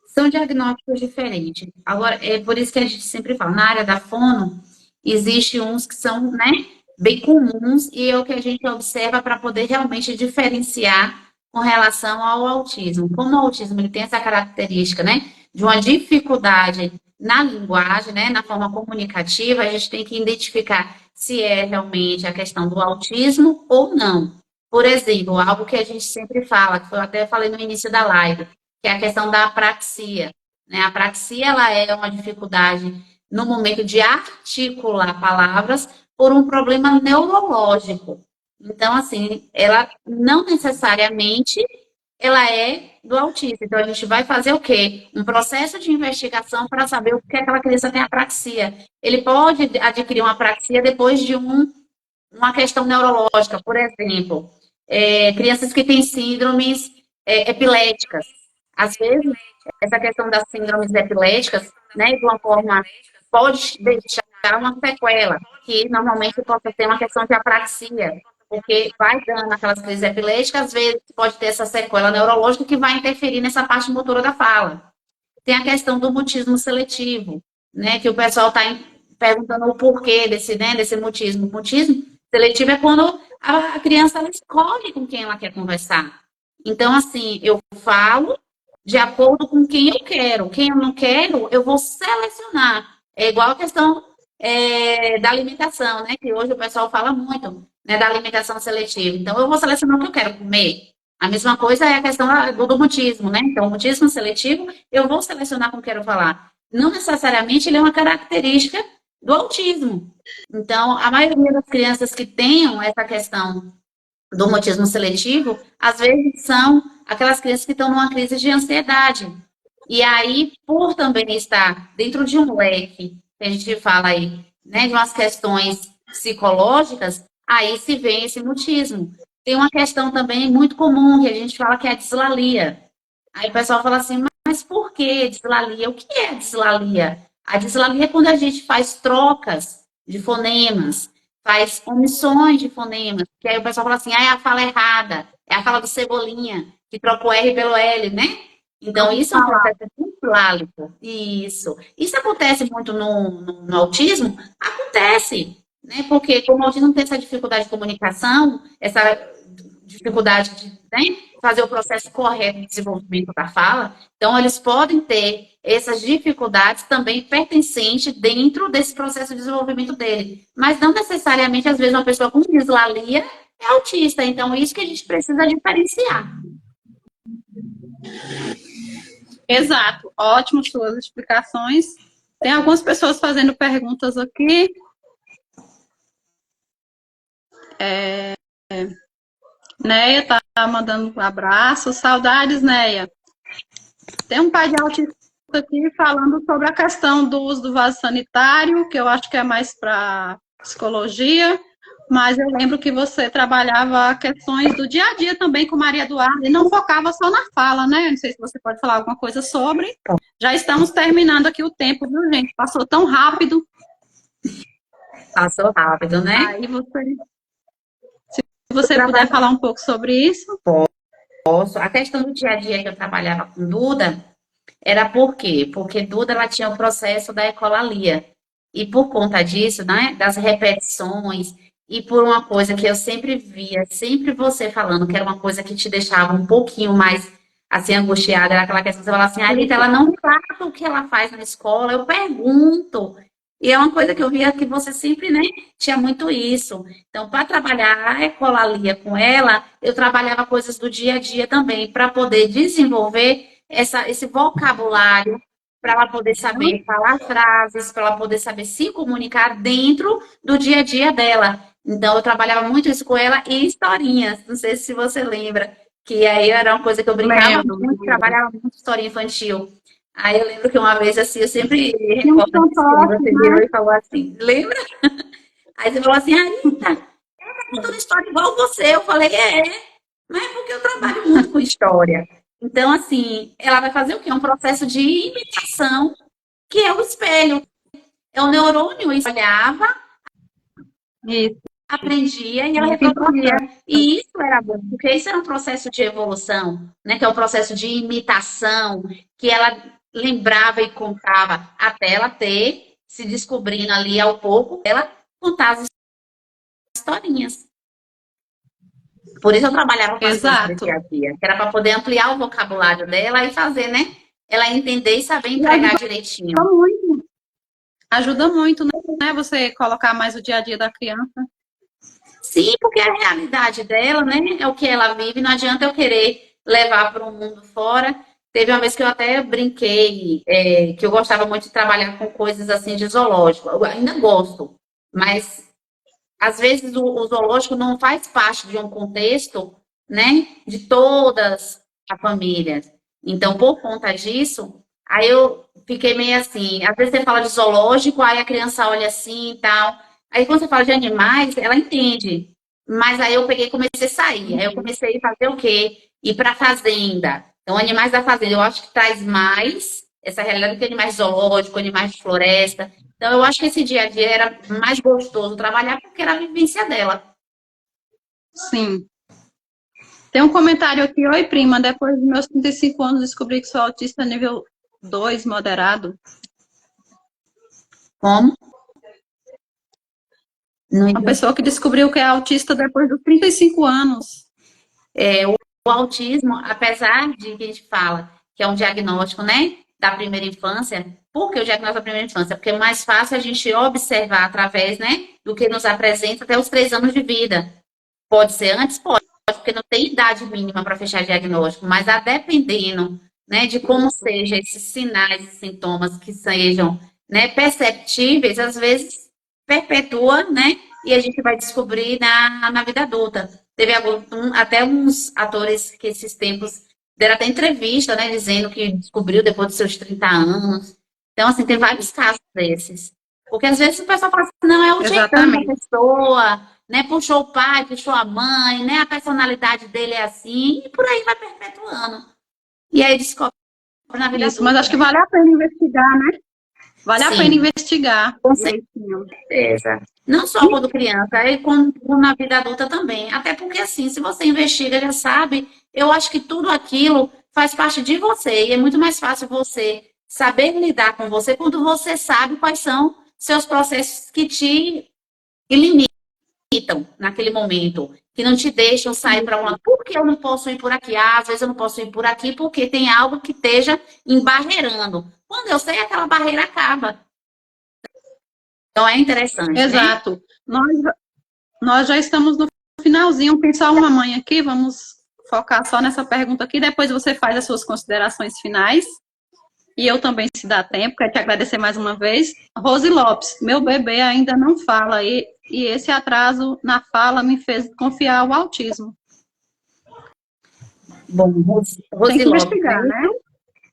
São diagnósticos diferentes. Agora, é por isso que a gente sempre fala, na área da fono, existe uns que são, né, bem comuns e é o que a gente observa para poder realmente diferenciar com relação ao autismo. Como o autismo ele tem essa característica, né, de uma dificuldade na linguagem, né, na forma comunicativa, a gente tem que identificar se é realmente a questão do autismo ou não. Por exemplo, algo que a gente sempre fala, que eu até falei no início da live, que é a questão da apraxia. Né? A apraxia ela é uma dificuldade no momento de articular palavras por um problema neurológico. Então, assim, ela não necessariamente ela é do autismo. Então, a gente vai fazer o quê? Um processo de investigação para saber o que aquela criança tem apraxia. Ele pode adquirir uma apraxia depois de uma questão neurológica, por exemplo, crianças que têm síndromes epiléticas. Às vezes, essa questão das síndromes epiléticas, né, de uma forma, pode deixar uma sequela, que normalmente pode ter uma questão de apraxia, porque vai dando aquelas crises epiléticas, às vezes pode ter essa sequela neurológica que vai interferir nessa parte motora da fala. Tem a questão do mutismo seletivo, né, que o pessoal está perguntando o porquê desse mutismo. O mutismo seletivo é quando a criança ela escolhe com quem ela quer conversar. Então, assim, eu falo de acordo com quem eu quero. Quem eu não quero, eu vou selecionar. É igual a questão da alimentação, né? Que hoje o pessoal fala muito, né, da alimentação seletiva. Então, eu vou selecionar o que eu quero comer. A mesma coisa é a questão do mutismo, né? Então, o mutismo seletivo, eu vou selecionar com o que eu quero falar. Não necessariamente ele é uma característica do autismo. Então, a maioria das crianças que tenham essa questão do mutismo seletivo, às vezes são aquelas crianças que estão numa crise de ansiedade. E aí, por também estar dentro de um leque, que a gente fala aí, né, de umas questões psicológicas, aí se vê esse mutismo. Tem uma questão também muito comum, que a gente fala que é a dislalia. Aí o pessoal fala assim, mas por que dislalia? O que é dislalia? A dislalia é quando a gente faz trocas de fonemas. faz omissões de fonemas, que aí o pessoal fala assim, ah, é a fala errada, é a fala do Cebolinha, que troca o R pelo L, né? Então, isso é um processo simplálico. Isso acontece muito no autismo? Acontece, né? Porque como o autismo tem essa dificuldade de comunicação, essa dificuldade de, né, fazer o processo correto de desenvolvimento da fala, então eles podem ter essas dificuldades também pertencentes dentro desse processo de desenvolvimento dele. Mas não necessariamente, às vezes, uma pessoa com dislalia é autista. Então, isso que a gente precisa diferenciar. Exato, ótimo suas explicações. Tem algumas pessoas fazendo perguntas aqui. Neia tá mandando um abraço. Saudades, Neia. Tem um pai de autista aqui falando sobre a questão do uso do vaso sanitário, que eu acho que é mais para psicologia, mas eu lembro que você trabalhava questões do dia a dia também com Maria Eduarda e não focava só na fala, né? Não sei se você pode falar alguma coisa sobre. Já estamos terminando aqui o tempo, viu, gente? Passou tão rápido. Passou rápido, né? Aí se você puder falar um pouco sobre isso. Posso. A questão do dia a dia que eu trabalhava com Duda era por quê? Porque Duda ela tinha o processo da ecolalia. E por conta disso, né, das repetições, e por uma coisa que eu sempre via, sempre você falando, que era uma coisa que te deixava um pouquinho mais assim angustiada, era aquela questão que você falava assim, Rita, ela não trata o que ela faz na escola, eu pergunto. E é uma coisa que eu via que você sempre, né, tinha muito isso. Então, para trabalhar a ecolalia com ela, eu trabalhava coisas do dia a dia também, para poder desenvolver esse vocabulário, para ela poder saber falar frases, para ela poder saber se comunicar dentro do dia a dia dela. Então, eu trabalhava muito isso com ela e historinhas. Não sei se você lembra, que aí era uma coisa que eu brincava muito, trabalhava muito história infantil. Aí eu lembro que uma vez, assim, eu sempre recordo que você virou e falou assim, lembra? Aí você falou assim, Anitta, contando história igual você. Eu falei, mas é porque eu trabalho muito com história. Então, assim, ela vai fazer o quê? Um processo de imitação, que é o espelho. É o neurônio, isso olhava, Isso. aprendia e ela reproduzia. E isso era bom, porque isso era um processo de evolução, né? Que é um processo de imitação, que ela lembrava e contava até ela ter, se descobrindo ali ao pouco, ela contar as historinhas. Por isso eu trabalhava com as coisas do Exato. dia a dia, que era para poder ampliar o vocabulário dela e fazer, né? Ela entender e saber entregar direitinho. Ajuda muito, né? Você colocar mais o dia a dia da criança. Sim, porque a realidade dela, né, é o que ela vive, não adianta eu querer levar para o mundo fora. Teve uma vez que eu até brinquei, que eu gostava muito de trabalhar com coisas assim de zoológico. Eu ainda gosto, mas às vezes o zoológico não faz parte de um contexto, né, de todas as famílias. Então, por conta disso, aí eu fiquei meio assim, às vezes você fala de zoológico, aí a criança olha assim e tal. Aí quando você fala de animais, ela entende. Mas aí eu peguei e comecei a sair. Aí eu comecei a fazer o quê? Ir para a fazenda. Então, animais da fazenda, eu acho que traz mais essa realidade do que animais zoológicos, animais de floresta. Então, eu acho que esse dia a dia era mais gostoso trabalhar porque era a vivência dela. Sim. Tem um comentário aqui. Oi, prima. Depois dos meus 35 anos, descobri que sou autista nível 2 moderado. Como? Uma pessoa que descobriu que é autista depois dos 35 anos. O autismo, apesar de que a gente fala que é um diagnóstico, né, da primeira infância, por que o diagnóstico da primeira infância? Porque é mais fácil a gente observar através, né, do que nos apresenta até os 3 anos de vida. Pode ser antes? Pode, porque não tem idade mínima para fechar diagnóstico, mas a dependendo, né, de como sejam esses sinais e sintomas que sejam, né, perceptíveis, às vezes perpetua, né, e a gente vai descobrir na vida adulta. Teve até uns atores que esses tempos deram até entrevista, né, dizendo que descobriu depois dos seus 30 anos. Então, assim, tem vários casos desses. Porque às vezes o pessoal fala assim, não, é o jeitão da pessoa, né? Puxou o pai, puxou a mãe, né? A personalidade dele é assim, e por aí vai perpetuando. E aí descobre na vida Isso, adulta. mas acho que vale a pena investigar, né? Vale a pena Sim, investigar com direitinho. certeza. Não só quando criança, é como na vida adulta também. Até porque, assim, se você investiga, já sabe, eu acho que tudo aquilo faz parte de você. E é muito mais fácil você saber lidar com você quando você sabe quais são seus processos que te limitam naquele momento, que não te deixam sair para uma. Por que eu não posso ir por aqui? Ah, às vezes eu não posso ir por aqui porque tem algo que esteja embarreirando. Quando eu sei, aquela barreira acaba. Então é interessante, né? Exato. Nós já estamos no finalzinho. Pensar uma mãe aqui, vamos focar só nessa pergunta aqui. Depois você faz as suas considerações finais. E eu também, se dá tempo, quero te agradecer mais uma vez. Rose Lopes, meu bebê ainda não fala e esse atraso na fala me fez confiar o autismo. Bom, Tem Rose que Lopes, investigar, né? né?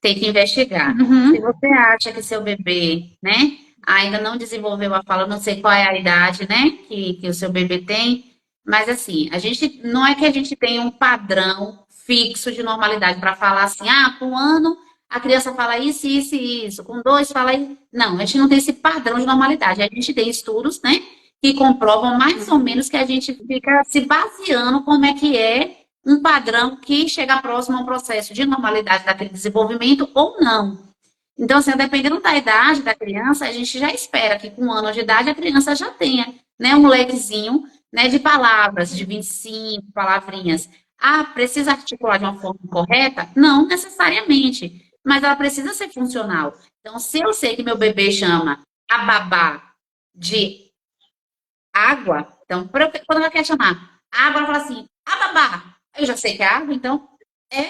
Tem que investigar. Se Uhum. você acha que seu bebê, né, ainda não desenvolveu a fala, não sei qual é a idade, né, que o seu bebê tem, mas assim, a gente não é que a gente tenha um padrão fixo de normalidade para falar assim, ah, com 1 ano a criança fala isso, isso e isso, com 2 fala isso. Não, a gente não tem esse padrão de normalidade. A gente tem estudos, né, que comprovam mais ou menos que a gente fica se baseando como é que é um padrão que chega próximo a um processo de normalidade daquele desenvolvimento ou não. Então, assim, dependendo da idade da criança, a gente já espera que com 1 ano de idade a criança já tenha, né, um lequezinho, né, de palavras, de 25 palavrinhas. Ah, precisa articular de uma forma correta? Não necessariamente, mas ela precisa ser funcional. Então, se eu sei que meu bebê chama a babá de água, então, quando ela quer chamar água, ela fala assim, a babá. Eu já sei que é água, então é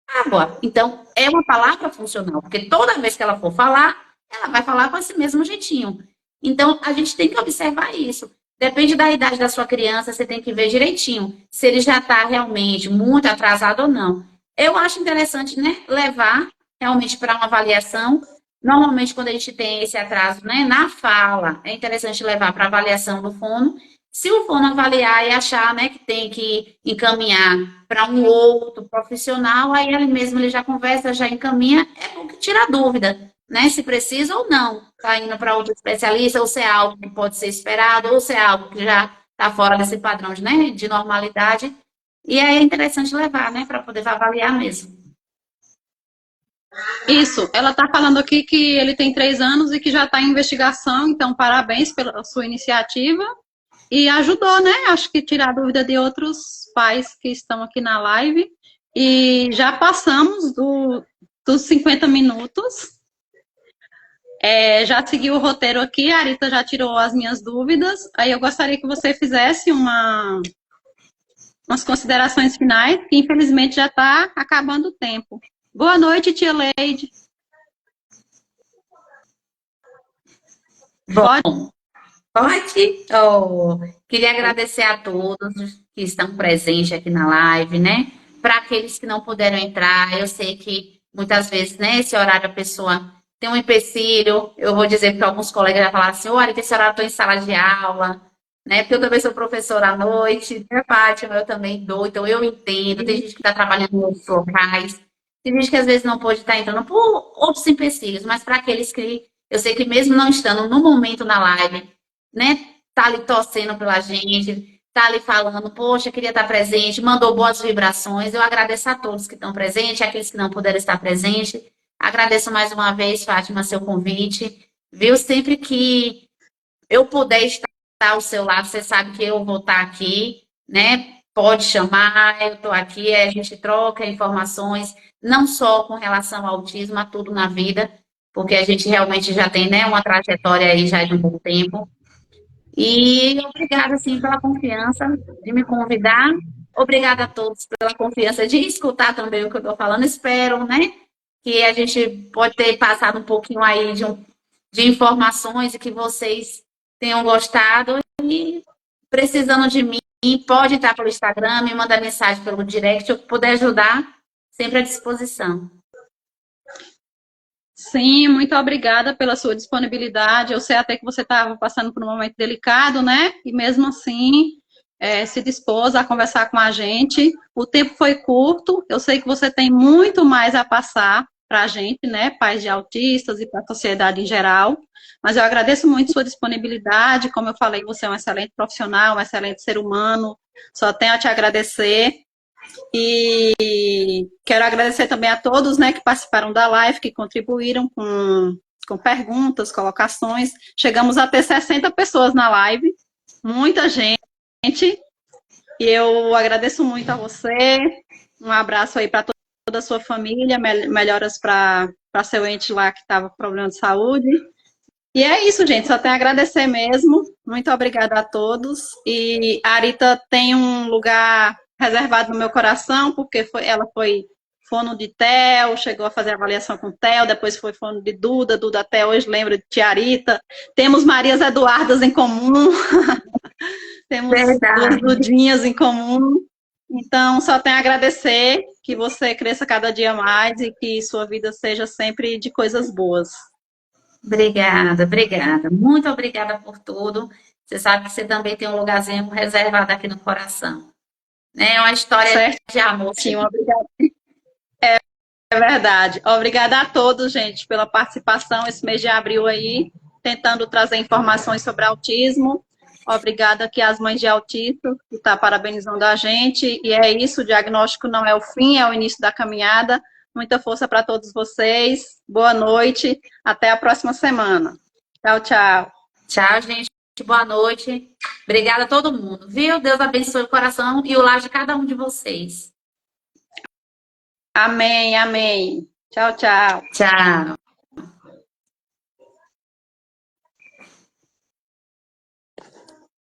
água. Então, é uma palavra funcional, porque toda vez que ela for falar, ela vai falar com esse mesmo jeitinho. Então, a gente tem que observar isso. Depende da idade da sua criança, você tem que ver direitinho se ele já está realmente muito atrasado ou não. Eu acho interessante, né, levar realmente para uma avaliação. Normalmente, quando a gente tem esse atraso, né, na fala, é interessante levar para avaliação do fono. Se o fono avaliar e achar, né, que tem que encaminhar para um outro profissional, aí ele mesmo ele já conversa, já encaminha, é bom que tira a dúvida, né? Se precisa ou não, está indo para outro especialista, ou se é algo que pode ser esperado, ou se é algo que já está fora desse padrão de, né, de normalidade. E aí é interessante levar, né, para poder avaliar mesmo. Isso, ela está falando aqui que ele tem 3 anos e que já está em investigação, então parabéns pela sua iniciativa. E ajudou, né? Acho que tirar a dúvida de outros pais que estão aqui na live. E já passamos dos 50 minutos. Já segui o roteiro aqui, a Arita já tirou as minhas dúvidas. Aí eu gostaria que você fizesse umas considerações finais, que infelizmente já está acabando o tempo. Boa noite, tia Leide. Pode? Bom, pode. Oh, queria agradecer a todos que estão presentes aqui na live, né? Para aqueles que não puderam entrar, eu sei que muitas vezes, né, esse horário a pessoa tem um empecilho. Eu vou dizer que alguns colegas já falaram assim: olha, esse horário eu estou em sala de aula, né? Porque eu também sou professora à noite, né, Fátima? Eu também dou, então eu entendo. Tem gente que está trabalhando em outros locais, tem gente que às vezes não pode estar entrando por outros empecilhos, mas para aqueles que eu sei que mesmo não estando no momento na live, né, tá ali torcendo pela gente, tá ali falando, poxa, queria estar presente, mandou boas vibrações. Eu agradeço a todos que estão presentes, aqueles que não puderam estar presentes. Agradeço mais uma vez, Fátima, seu convite. Viu? Sempre que eu puder estar ao seu lado, você sabe que eu vou estar aqui, né? Pode chamar, eu estou aqui, a gente troca informações, não só com relação ao autismo, a tudo na vida, porque a gente realmente já tem, né, uma trajetória aí já de um bom tempo. E obrigada, assim, pela confiança de me convidar. Obrigada a todos pela confiança de escutar também o que eu estou falando. Espero, né, que a gente pode ter passado um pouquinho aí de informações e que vocês tenham gostado. E precisando de mim, pode estar pelo Instagram, me manda mensagem pelo direct, eu puder ajudar, sempre à disposição. Sim, muito obrigada pela sua disponibilidade. Eu sei até que você estava passando por um momento delicado, né? E mesmo assim, se dispôs a conversar com a gente. O tempo foi curto, eu sei que você tem muito mais a passar para a gente, né, pais de autistas e para a sociedade em geral. Mas eu agradeço muito sua disponibilidade. Como eu falei, você é um excelente profissional, um excelente ser humano. Só tenho a te agradecer. E quero agradecer também a todos, né, que participaram da live, que contribuíram com perguntas, colocações. Chegamos a ter 60 pessoas na live, muita gente. E eu agradeço muito a você. Um abraço aí para toda a sua família, melhoras para seu ente lá que estava com problema de saúde. E é isso, gente, só tenho a agradecer mesmo. Muito obrigada a todos. E a Arita tem um lugar reservado no meu coração, porque ela foi fono de Theo, chegou a fazer avaliação com Theo, depois foi fono de Duda, Duda até hoje lembra de tia Arita. Temos Marias Eduardas em comum, temos duas Dudinhas em comum. Então, só tenho a agradecer, que você cresça cada dia mais e que sua vida seja sempre de coisas boas. Obrigada, obrigada. Muito obrigada por tudo. Você sabe que você também tem um lugarzinho reservado aqui no coração. É uma história de amor. Sim, obrigada. É verdade. Obrigada a todos, gente, pela participação esse mês de abril aí, tentando trazer informações sobre autismo. Obrigada aqui às mães de autistas, que estão parabenizando a gente. E é isso, o diagnóstico não é o fim, é o início da caminhada. Muita força para todos vocês. Boa noite. Até a próxima semana. Tchau, tchau. Tchau, gente. Boa noite. Obrigada a todo mundo. Viu? Deus abençoe o coração e o lar de cada um de vocês. Amém, amém. Tchau, tchau. Tchau.